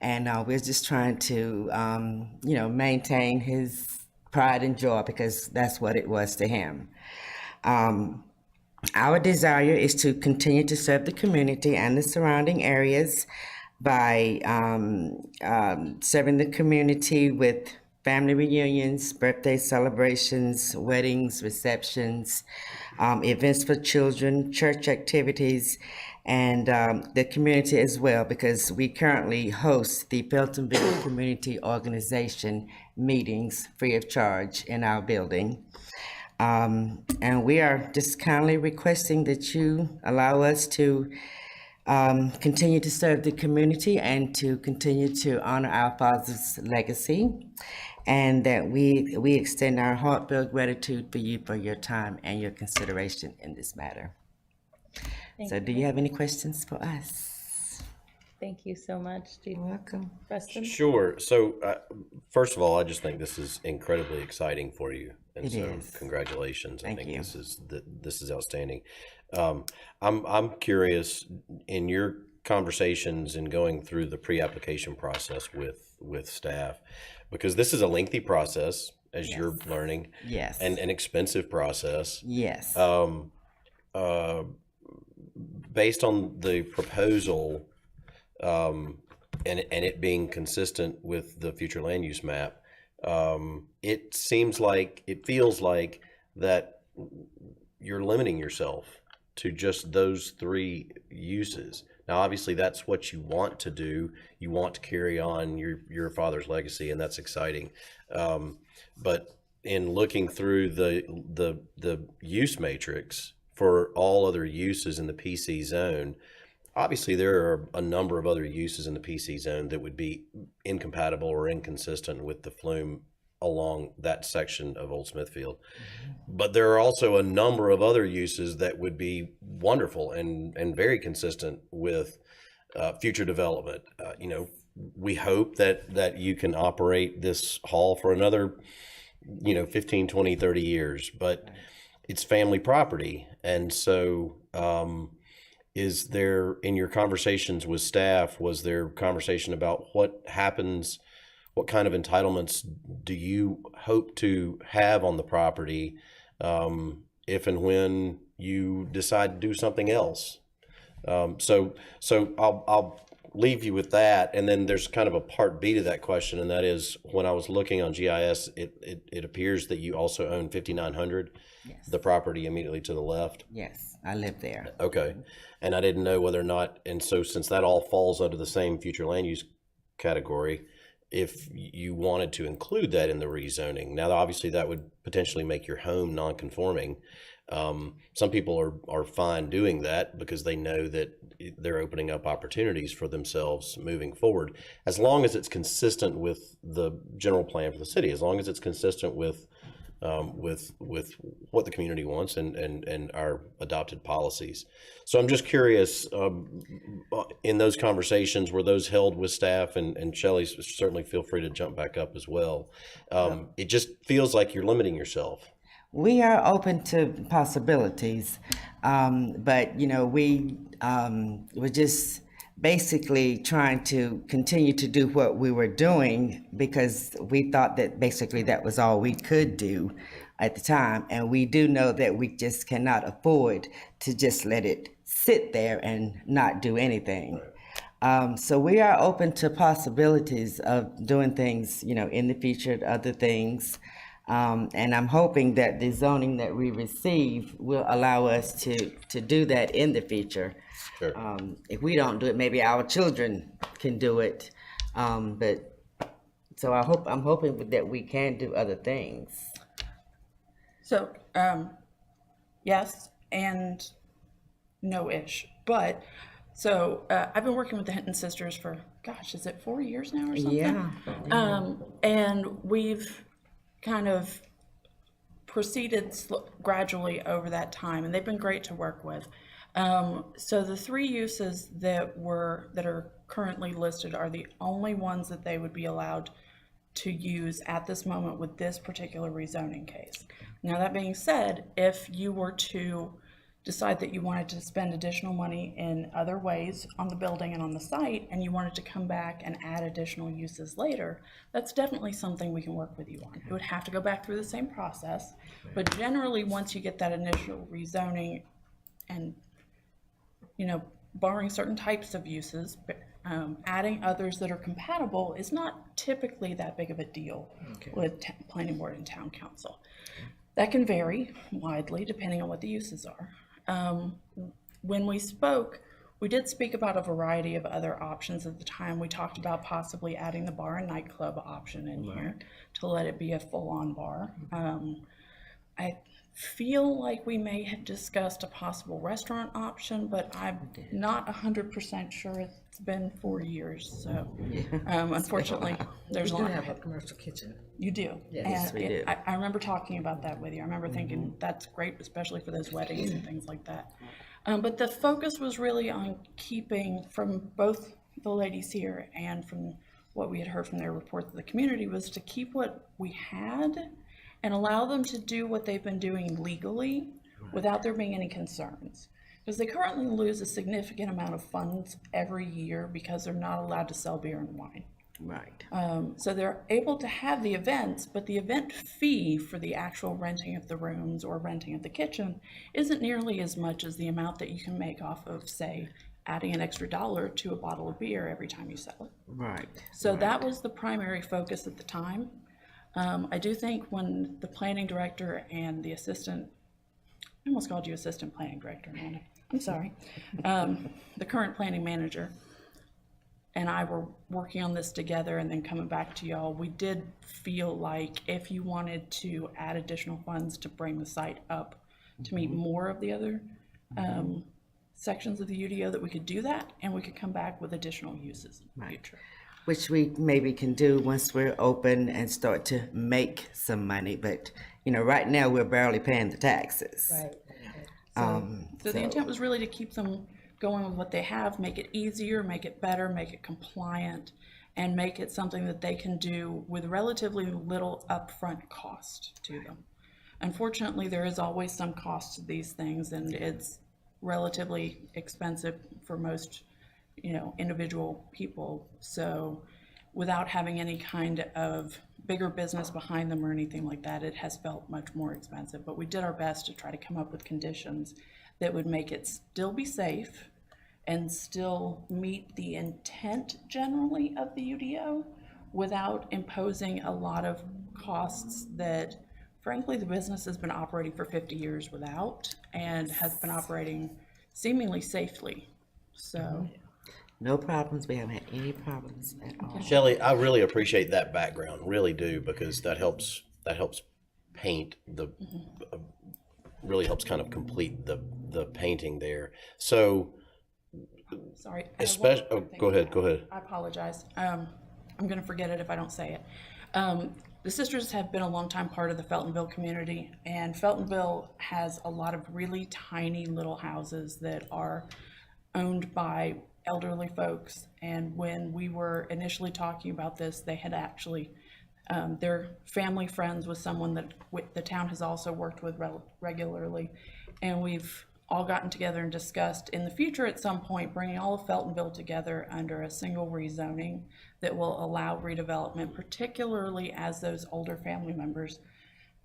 and we're just trying to, maintain his pride and joy because that's what it was to him. Our desire is to continue to serve the community and the surrounding areas by serving the community with family reunions, birthday celebrations, weddings, receptions, events for children, church activities, and the community as well, because we currently host the Feltonville Community Organization meetings free of charge in our building. And we are just kindly requesting that you allow us to continue to serve the community and to continue to honor our father's legacy, and that we extend our heartfelt gratitude for you for your time and your consideration in this matter. So do you have any questions for us? Thank you so much. You're welcome. Preston? Sure. So first of all, I just think this is incredibly exciting for you. And It so is. congratulations. I Thank think you. this is outstanding. I'm curious, in your conversations and going through the pre-application process with staff, because this is a lengthy process, as you're learning. Yes. And an expensive process. Yes. Based on the proposal, and it being consistent with the future land use map, it feels like that you're limiting yourself to just those three uses. Now, obviously, that's what you want to do. You want to carry on your father's legacy, and that's exciting. But in looking through the use matrix for all other uses in the PC zone, obviously there are a number of other uses in the PC zone that would be incompatible or inconsistent with the flume along that section of Old Smithfield. But there are also a number of other uses that would be wonderful and very consistent with future development. We hope that you can operate this hall for another 15, 20, 30 years, but it's family property. And so is there, in your conversations with staff, was there conversation about what happens, what kind of entitlements do you hope to have on the property if and when you decide to do something else? So I'll leave you with that. And then there's kind of a part B to that question, and that is, when I was looking on GIS, it appears that you also own 5900, Yes. the property immediately to the left. Yes, I live there. Okay. And I didn't know whether or not, and so since that all falls under the same future land use category, if you wanted to include that in the rezoning. Now, obviously, that would potentially make your home non-conforming. Some people are fine doing that because they know that they're opening up opportunities for themselves moving forward, as long as it's consistent with the general plan for the city, as long as it's consistent with what the community wants and our adopted policies. So I'm just curious, in those conversations, were those held with staff? And Shelley, certainly feel free to jump back up as well. It just feels like you're limiting yourself. We are open to possibilities, but we're just basically trying to continue to do what we were doing because we thought that basically that was all we could do at the time. And we do know that we just cannot afford to just let it sit there and not do anything. So we are open to possibilities of doing things, in the future, other things. And I'm hoping that the zoning that we receive will allow us to do that in the future. Sure. If we don't do it, maybe our children can do it. But so I'm hoping that we can do other things. So, yes and no-ish. But, so I've been working with the Hinton sisters for, gosh, is it 4 years now or something? Yeah. And we've kind of proceeded gradually over that time, and they've been great to work with. So the three uses that are currently listed are the only ones that they would be allowed to use at this moment with this particular rezoning case. Now, that being said, if you were to decide that you wanted to spend additional money in other ways on the building and on the site, and you wanted to come back and add additional uses later, that's definitely something we can work with you on. It would have to go back through the same process, but generally, once you get that initial rezoning and barring certain types of uses, adding others that are compatible is not typically that big of a deal with planning board and town council. That can vary widely depending on what the uses are. When we spoke, we did speak about a variety of other options at the time. We talked about possibly adding the bar and nightclub option in here to let it be a full-on bar. I feel like we may have discussed a possible restaurant option, but I'm not 100% sure. It's been 4 years, so unfortunately, there's a lot. We do have a commercial kitchen. You do? Yes, we do. I remember talking about that with you. I remember thinking that's great, especially for those weddings and things like that. But the focus was really on keeping, from both the ladies here and from what we had heard from their report to the community, was to keep what we had and allow them to do what they've been doing legally without there being any concerns. Because they currently lose a significant amount of funds every year because they're not allowed to sell beer and wine. Right. So they're able to have the events, but the event fee for the actual renting of the rooms or renting of the kitchen isn't nearly as much as the amount that you can make off of, say, adding an extra $1 to a bottle of beer every time you sell it. Right. So that was the primary focus at the time. I do think when the planning director and the assistant, I almost called you assistant planning director, Amanda. I'm sorry. The current planning manager and I were working on this together and then coming back to y'all, we did feel like if you wanted to add additional funds to bring the site up to meet more of the other sections of the UDO, that we could do that and we could come back with additional uses in the future. Which we maybe can do once we're open and start to make some money. But, you know, right now we're barely paying the taxes. Right. So the intent was really to keep them going with what they have, make it easier, make it better, make it compliant, and make it something that they can do with relatively little upfront cost to them. Unfortunately, there is always some cost to these things, and it's relatively expensive for most, you know, individual people. So without having any kind of bigger business behind them or anything like that, it has felt much more expensive. But we did our best to try to come up with conditions that would make it still be safe and still meet the intent generally of the UDO without imposing a lot of costs that frankly the business has been operating for 50 years without and has been operating seemingly safely. So no problems. We haven't had any problems at all. Shelley, I really appreciate that background, really do, because that helps paint the really helps kind of complete the painting there. So sorry, especially go ahead. I apologize. I'm going to forget it if I don't say it. The sisters have been a long time part of the Feltonville community, and Feltonville has a lot of really tiny little houses that are owned by elderly folks. And when we were initially talking about this, they had actually, their family friends with someone that the town has also worked with regularly. And we've all gotten together and discussed in the future at some point bringing all of Feltonville together under a single rezoning that will allow redevelopment, particularly as those older family members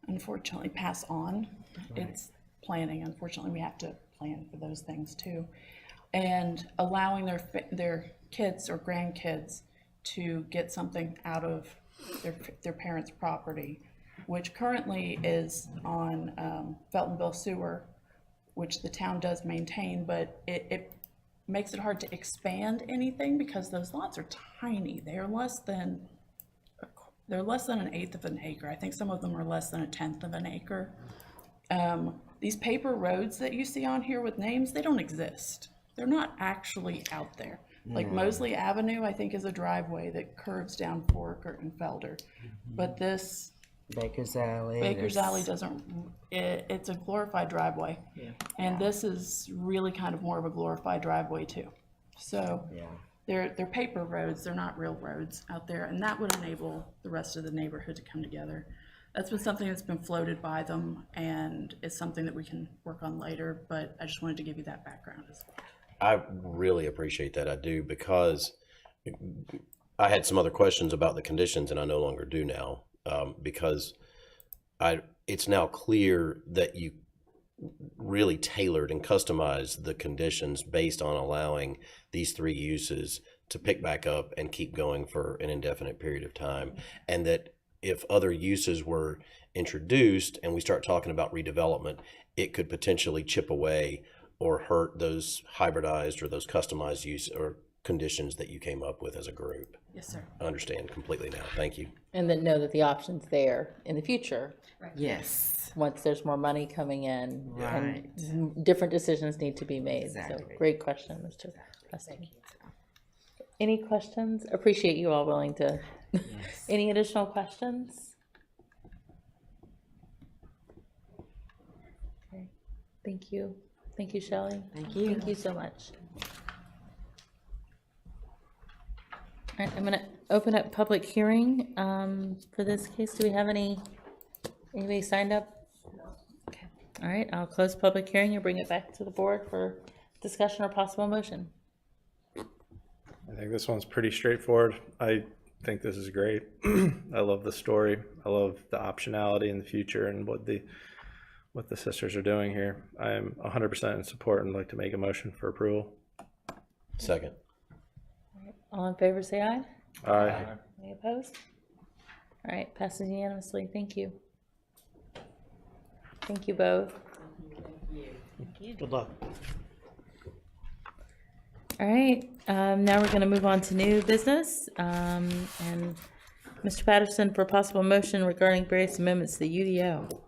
unfortunately pass on. Right. It's planning. Unfortunately, we have to plan for those things too. And allowing their kids or grandkids to get something out of their parents' property, which currently is on Feltonville Sewer, which the town does maintain, but it makes it hard to expand anything because those lots are tiny. They're less than an eighth of an acre. I think some of them are less than a tenth of an acre. These paper roads that you see on here with names, they don't exist. They're not actually out there. Like Mosley Avenue, I think, is a driveway that curves down Forkert and Felder. But this Baker's Alley doesn't, it's a glorified driveway. Yeah. And this is really kind of more of a glorified driveway too. So they're paper roads, they're not real roads out there, and that would enable the rest of the neighborhood to come together. That's been something that's been floated by them, and it's something that we can work on later, but I just wanted to give you that background as well. I really appreciate that. I do, because I had some other questions about the conditions, and I no longer do now, because it's now clear that you really tailored and customized the conditions based on allowing these three uses to pick back up and keep going for an indefinite period of time. And that if other uses were introduced and we start talking about redevelopment, it could potentially chip away or hurt those hybridized or those customized use or conditions that you came up with as a group. Yes, sir. I understand completely now. Thank you. And then know that the option's there in the future. Right. Yes. Once there's more money coming in. Right. And different decisions need to be made. Exactly. So great question, Mr. Preston. Any questions? Appreciate you all willing to. Yes. Any additional questions? Okay. Thank you. Thank you, Shelley. Thank you. Thank you so much. All right, I'm going to open up public hearing for this case. Do we have anybody signed up? Okay. All right, I'll close public hearing and bring it back to the board for discussion or possible motion. I think this one's pretty straightforward. I think this is great. I love the story. I love the optionality in the future and what the sisters are doing here. I am 100% in support and like to make a motion for approval. Second. All in favor, say aye. Aye. Any opposed? All right, passes unanimously. Thank you. Thank you both. Good luck. All right, now we're going to move on to new business. And Mr. Patterson for possible motion regarding various amendments to the UDO.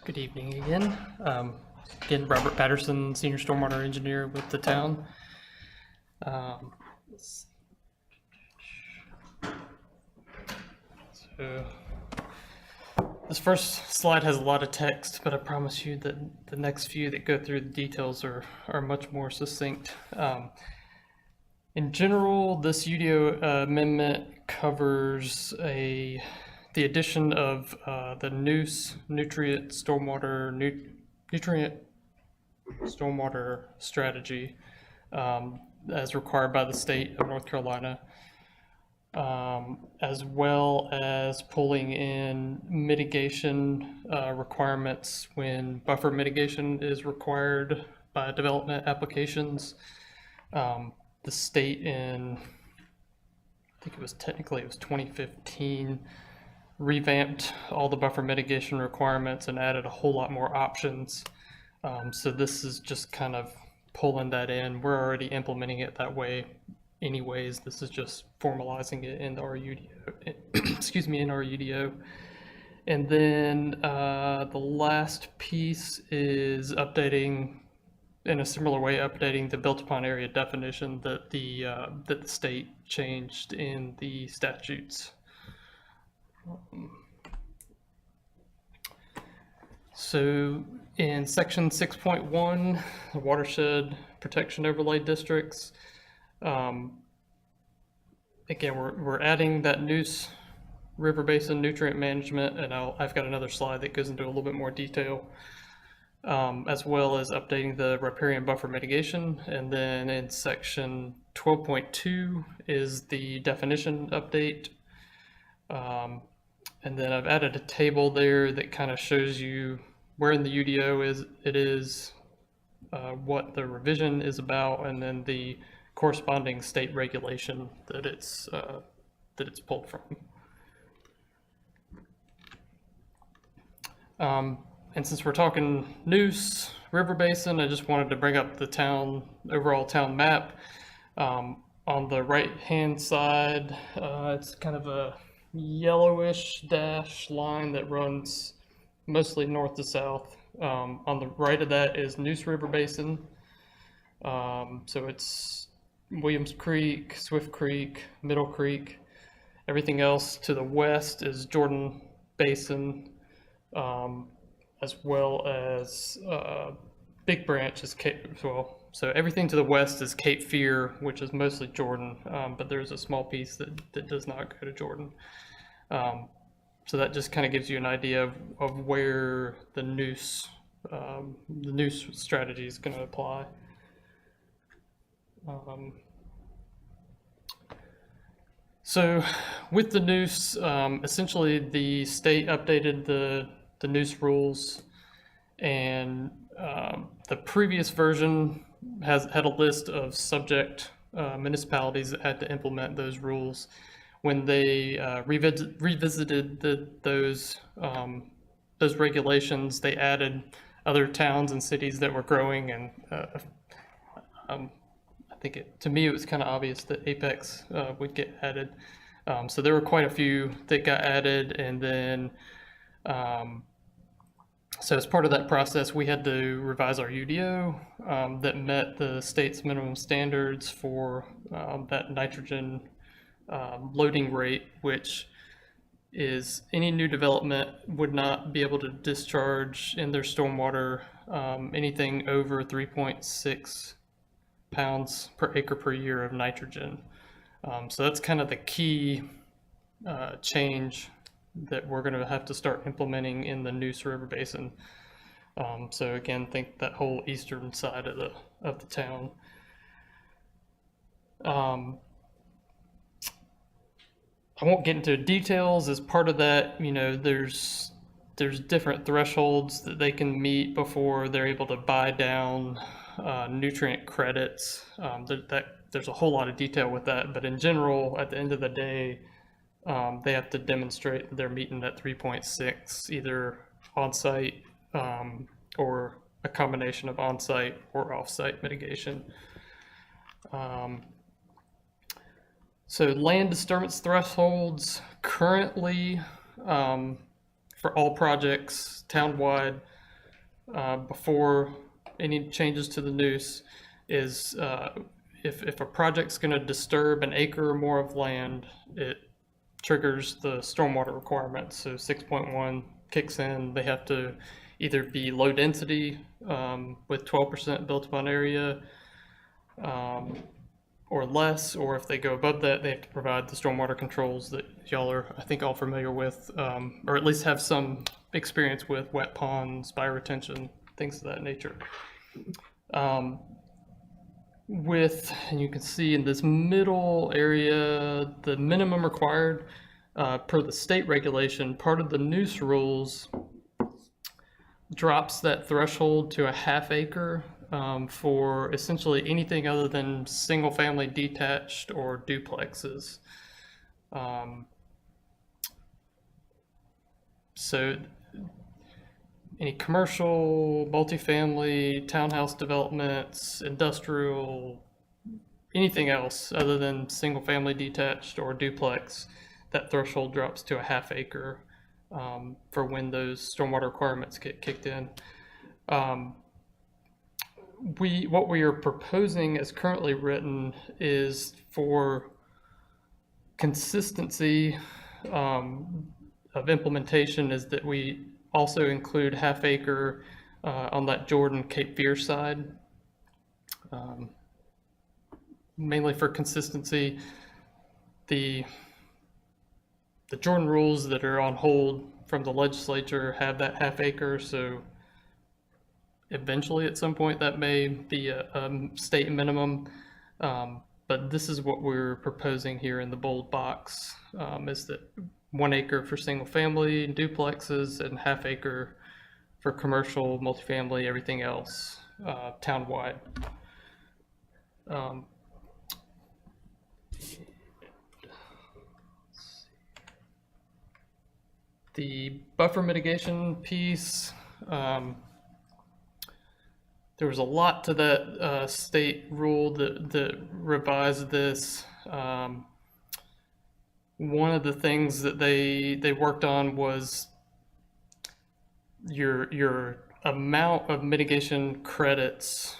Good evening again. Again, Robert Patterson, Senior Stormwater Engineer with the town. So this first slide has a lot of text, but I promise you that the next few that go through the details are much more succinct. In general, this UDO amendment covers the addition of the nutrient stormwater strategy as required by the state of North Carolina, as well as pulling in mitigation requirements when buffer mitigation is required by development applications. The state in, I think it was 2015, revamped all the buffer mitigation requirements and added a whole lot more options. So this is just kind of pulling that in. We're already implementing it that way anyways. This is just formalizing it in our UDO, excuse me, in our UDO. And then the last piece is updating, in a similar way, updating the built upon area definition that the state changed in the statutes. So in section 6.1, the watershed protection overlay districts, again, we're adding that Neuse River Basin nutrient management, and I've got another slide that goes into a little bit more detail, as well as updating the riparian buffer mitigation. And then in section 12.2 is the definition update. And then I've added a table there that kind of shows you where in the UDO it is, what the revision is about, and then the corresponding state regulation that it's pulled from. And since we're talking Neuse River Basin, I just wanted to bring up the overall town map. On the right-hand side, it's kind of a yellowish dash line that runs mostly north to south. On the right of that is Neuse River Basin. So it's Williams Creek, Swift Creek, Middle Creek. Everything else to the west is Jordan Basin, as well as Big Branch is Cape, well, so everything to the west is Cape Fear, which is mostly Jordan, but there's a small piece that does not go to Jordan. So that just kind of gives you an idea of where the Neuse strategy is going to apply. So with the Neuse, essentially the state updated the Neuse rules, and the previous version had a list of subject municipalities that had to implement those rules. When they revisited those regulations, they added other towns and cities that were growing, and I think to me it was kind of obvious that Apex would get added. So there were quite a few that got added, and then so as part of that process, we had to revise our UDO that met the state's minimum standards for that nitrogen loading rate, which is any new development would not be able to discharge in their stormwater anything over 3.6 pounds per acre per year of nitrogen. So that's kind of the key change that we're going to have to start implementing in the Neuse River Basin. So again, think that whole eastern side of the town. I won't get into details. As part of that, you know, there's different thresholds that they can meet before they're able to buy down nutrient credits. There's a whole lot of detail with that, but in general, at the end of the day, they have to demonstrate that they're meeting that 3.6, either on-site or a combination of on-site or off-site mitigation. So land disturbance thresholds currently for all projects townwide before any changes to the noose is if a project's going to disturb an acre or more of land, it triggers the stormwater requirements. So 6.1 kicks in. They have to either be low density with 12% built upon area or less, or if they go above that, they have to provide the stormwater controls that y'all are, I think, all familiar with, or at least have some experience with: wet ponds, bioretention, things of that nature. And you can see in this middle area, the minimum required per the state regulation, part of the noose rules drops that threshold to a ½ acre for essentially anything other than single family detached or duplexes. So any commercial, multifamily, townhouse developments, industrial, anything else other than single family detached or duplex, that threshold drops to a ½ acre for when those stormwater requirements get kicked in. What we are proposing as currently written is for consistency of implementation is that we also include ½ acre on that Jordan Cape Fear side, mainly for consistency. The Jordan rules that are on hold from the legislature have that ½ acre, so eventually at some point that may be a state minimum, but this is what we're proposing here in the bold box, is that 1 acre for single family duplexes and ½ acre for commercial, multifamily, everything else, townwide. The buffer mitigation piece, there was a lot to that state rule that revised this. One of the things that they worked on was your amount of mitigation credits,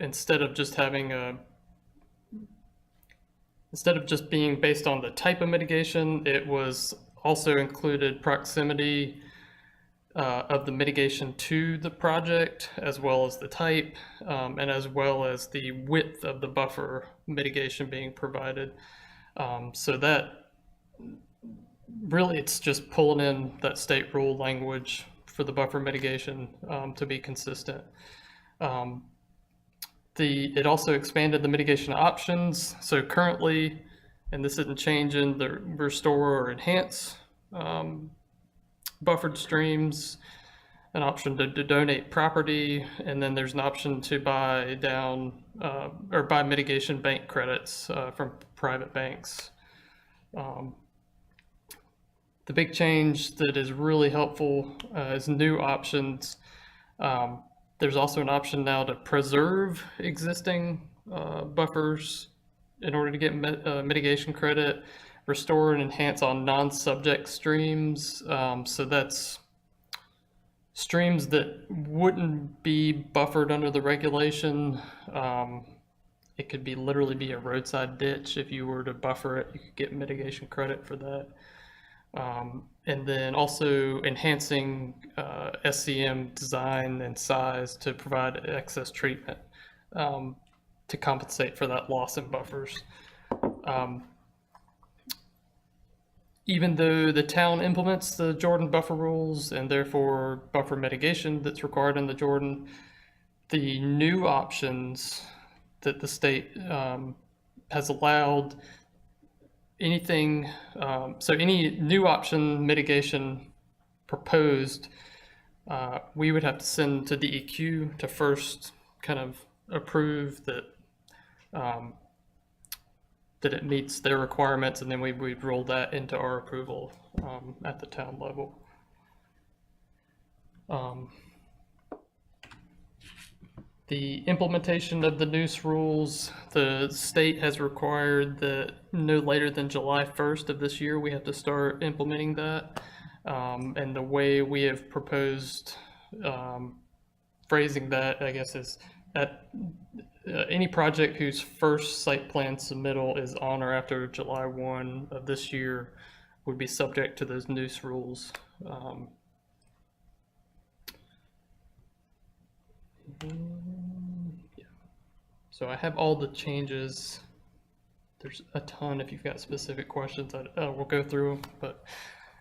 instead of just being based on the type of mitigation, it was also included proximity of the mitigation to the project, as well as the type, and as well as the width of the buffer mitigation being provided. So that really, it's just pulling in that state rule language for the buffer mitigation to be consistent. It also expanded the mitigation options. So currently, and this isn't changing, the restore or enhance buffered streams, an option to donate property, and then there's an option to buy down or buy mitigation bank credits from private banks. The big change that is really helpful is new options. There's also an option now to preserve existing buffers in order to get mitigation credit, restore and enhance on non-subject streams. So that's streams that wouldn't be buffered under the regulation. It could be literally be a roadside ditch. If you were to buffer it, you could get mitigation credit for that. And then also enhancing SCM design and size to provide excess treatment to compensate for that loss in buffers. even though the town implements the Jordan buffer rules and therefore buffer mitigation that's required in the Jordan, the new options that the state has allowed anything, so any new option mitigation proposed, we would have to send to DEQ to first kind of approve that that it meets their requirements, and then we'd roll that into our approval at the town level. The implementation of the noose rules, the state has required that no later than July 1st of this year, we have to start implementing that. And the way we have proposed phrasing that, I guess, is at any project whose first site plan submittal is on or after July 1 of this year would be subject to those noose rules. Yeah. So I have all the changes. There's a ton. If you've got specific questions, we'll go through them, but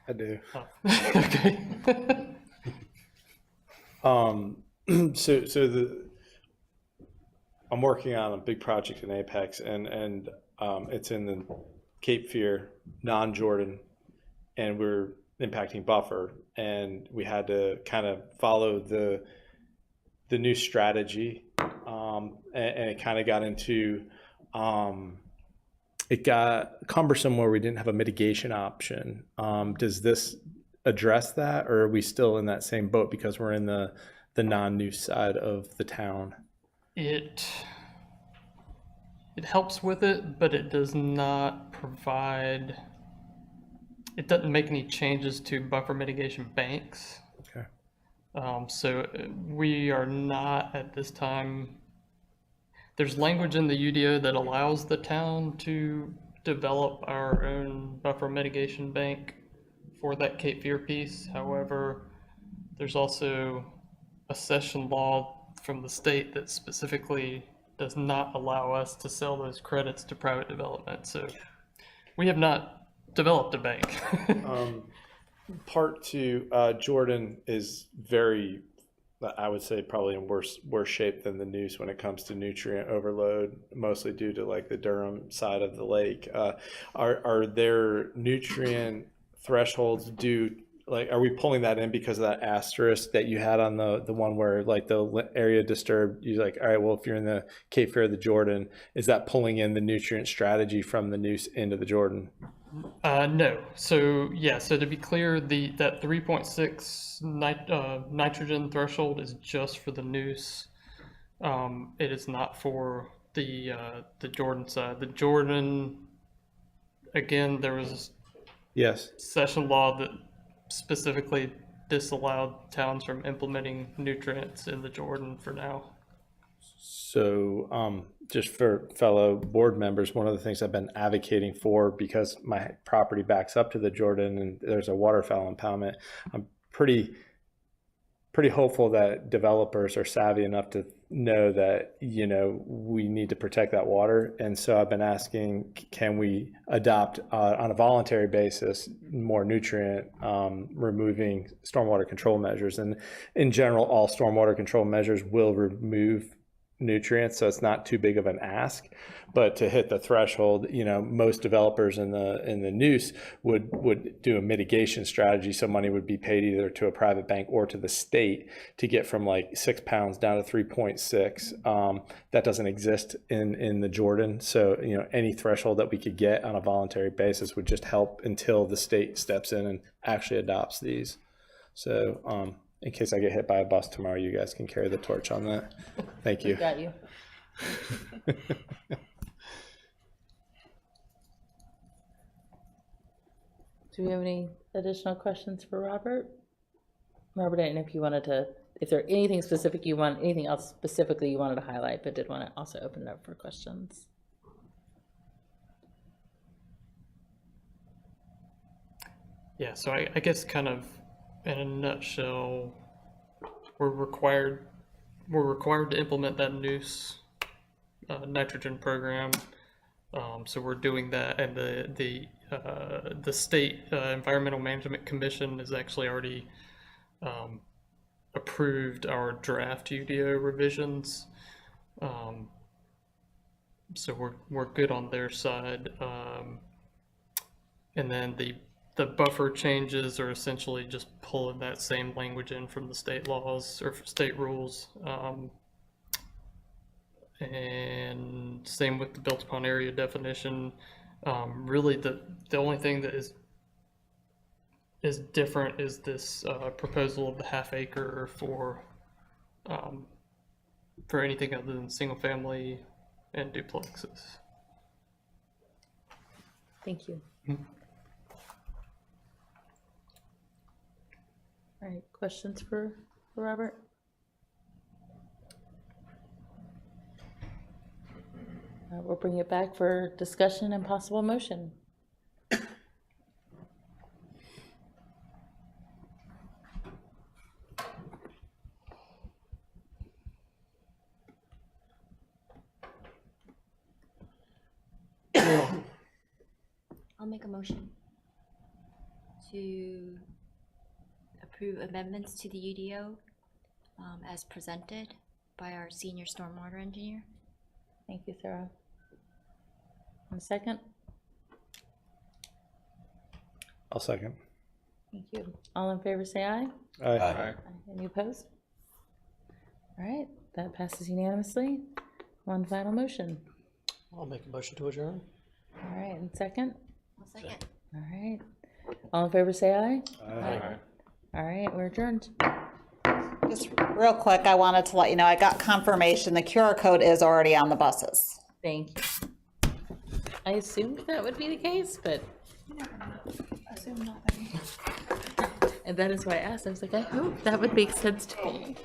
I do. Okay. I'm working on a big project in Apex, and it's in the Cape Fear, non-Jordan, and we're impacting buffer, and we had to kind of follow the new strategy, and it kind of got into it got cumbersome where we didn't have a mitigation option. Does this address that, or are we still in that same boat because we're in the non-noose side of the town? It helps with it, but it does not provide, it doesn't make any changes to buffer mitigation banks. Okay. So we are not at this time, there's language in the UDO that allows the town to develop our own buffer mitigation bank for that Cape Fear piece. However, there's also a session law from the state that specifically does not allow us to sell those credits to private development. So we have not developed a bank. Part two, Jordan is very, I would say, probably in worse shape than the Noose when it comes to nutrient overload, mostly due to like the Durham side of the lake. Are there nutrient thresholds due? Like, are we pulling that in because of that asterisk that you had on the one where like the area disturbed? You're like, all right, well, if you're in the Cape Fear of the Jordan, is that pulling in the nutrient strategy from the Noose into the Jordan? No. So yeah. So to be clear, that 3.6 nitrogen threshold is just for the Noose. It is not for the Jordan side. The Jordan, again, there was session law that specifically disallowed towns from implementing nutrients in the Jordan for now. So just for fellow board members, one of the things I've been advocating for, because my property backs up to the Jordan and there's a waterfowl impoundment, I'm pretty hopeful that developers are savvy enough to know that, you know, we need to protect that water. And so I've been asking, can we adopt on a voluntary basis more nutrient removing stormwater control measures? And in general, all stormwater control measures will remove nutrients, so it's not too big of an ask. But to hit the threshold, you know, most developers in the Noose would do a mitigation strategy. So money would be paid either to a private bank or to the state to get from like 6 pounds down to 3.6. That doesn't exist in the Jordan. So, you know, any threshold that we could get on a voluntary basis would just help until the state steps in and actually adopts these. So in case I get hit by a bus tomorrow, you guys can carry the torch on that. Thank you. Got you. Do we have any additional questions for Robert? Robert, I didn't know if you wanted to, if there anything else specifically you wanted to highlight, but did want to also open it up for questions. Yeah, so I guess kind of in a nutshell, we're required to implement that Noose nitrogen program. So we're doing that, and the the state Environmental Management Commission has actually already approved our draft UDO revisions. So we're good on their side. And then the buffer changes are essentially just pulling that same language in from the state laws or state rules. And same with the built upon area definition. Really the only thing that is different is this proposal of the half acre for anything other than single family and duplexes. Thank you. All right, questions for Robert? We'll bring it back for discussion and possible motion. I'll make a motion to approve amendments to the UDO as presented by our senior stormwater engineer. Thank you, Sarah. And a second? I'll second. Thank you. All in favor, say aye. Aye. Aye. Any opposed? All right, that passes unanimously. One final motion. I'll make a motion to adjourn. All right, and second? I'll second. All right. All in favor, say aye. Aye. All right, we're adjourned. Just real quick, I wanted to let you know, I got confirmation, the QR code is already on the buses. Thank you. I assumed that would be the case, but. And that is why I asked. I was like, I hope that would make sense to me.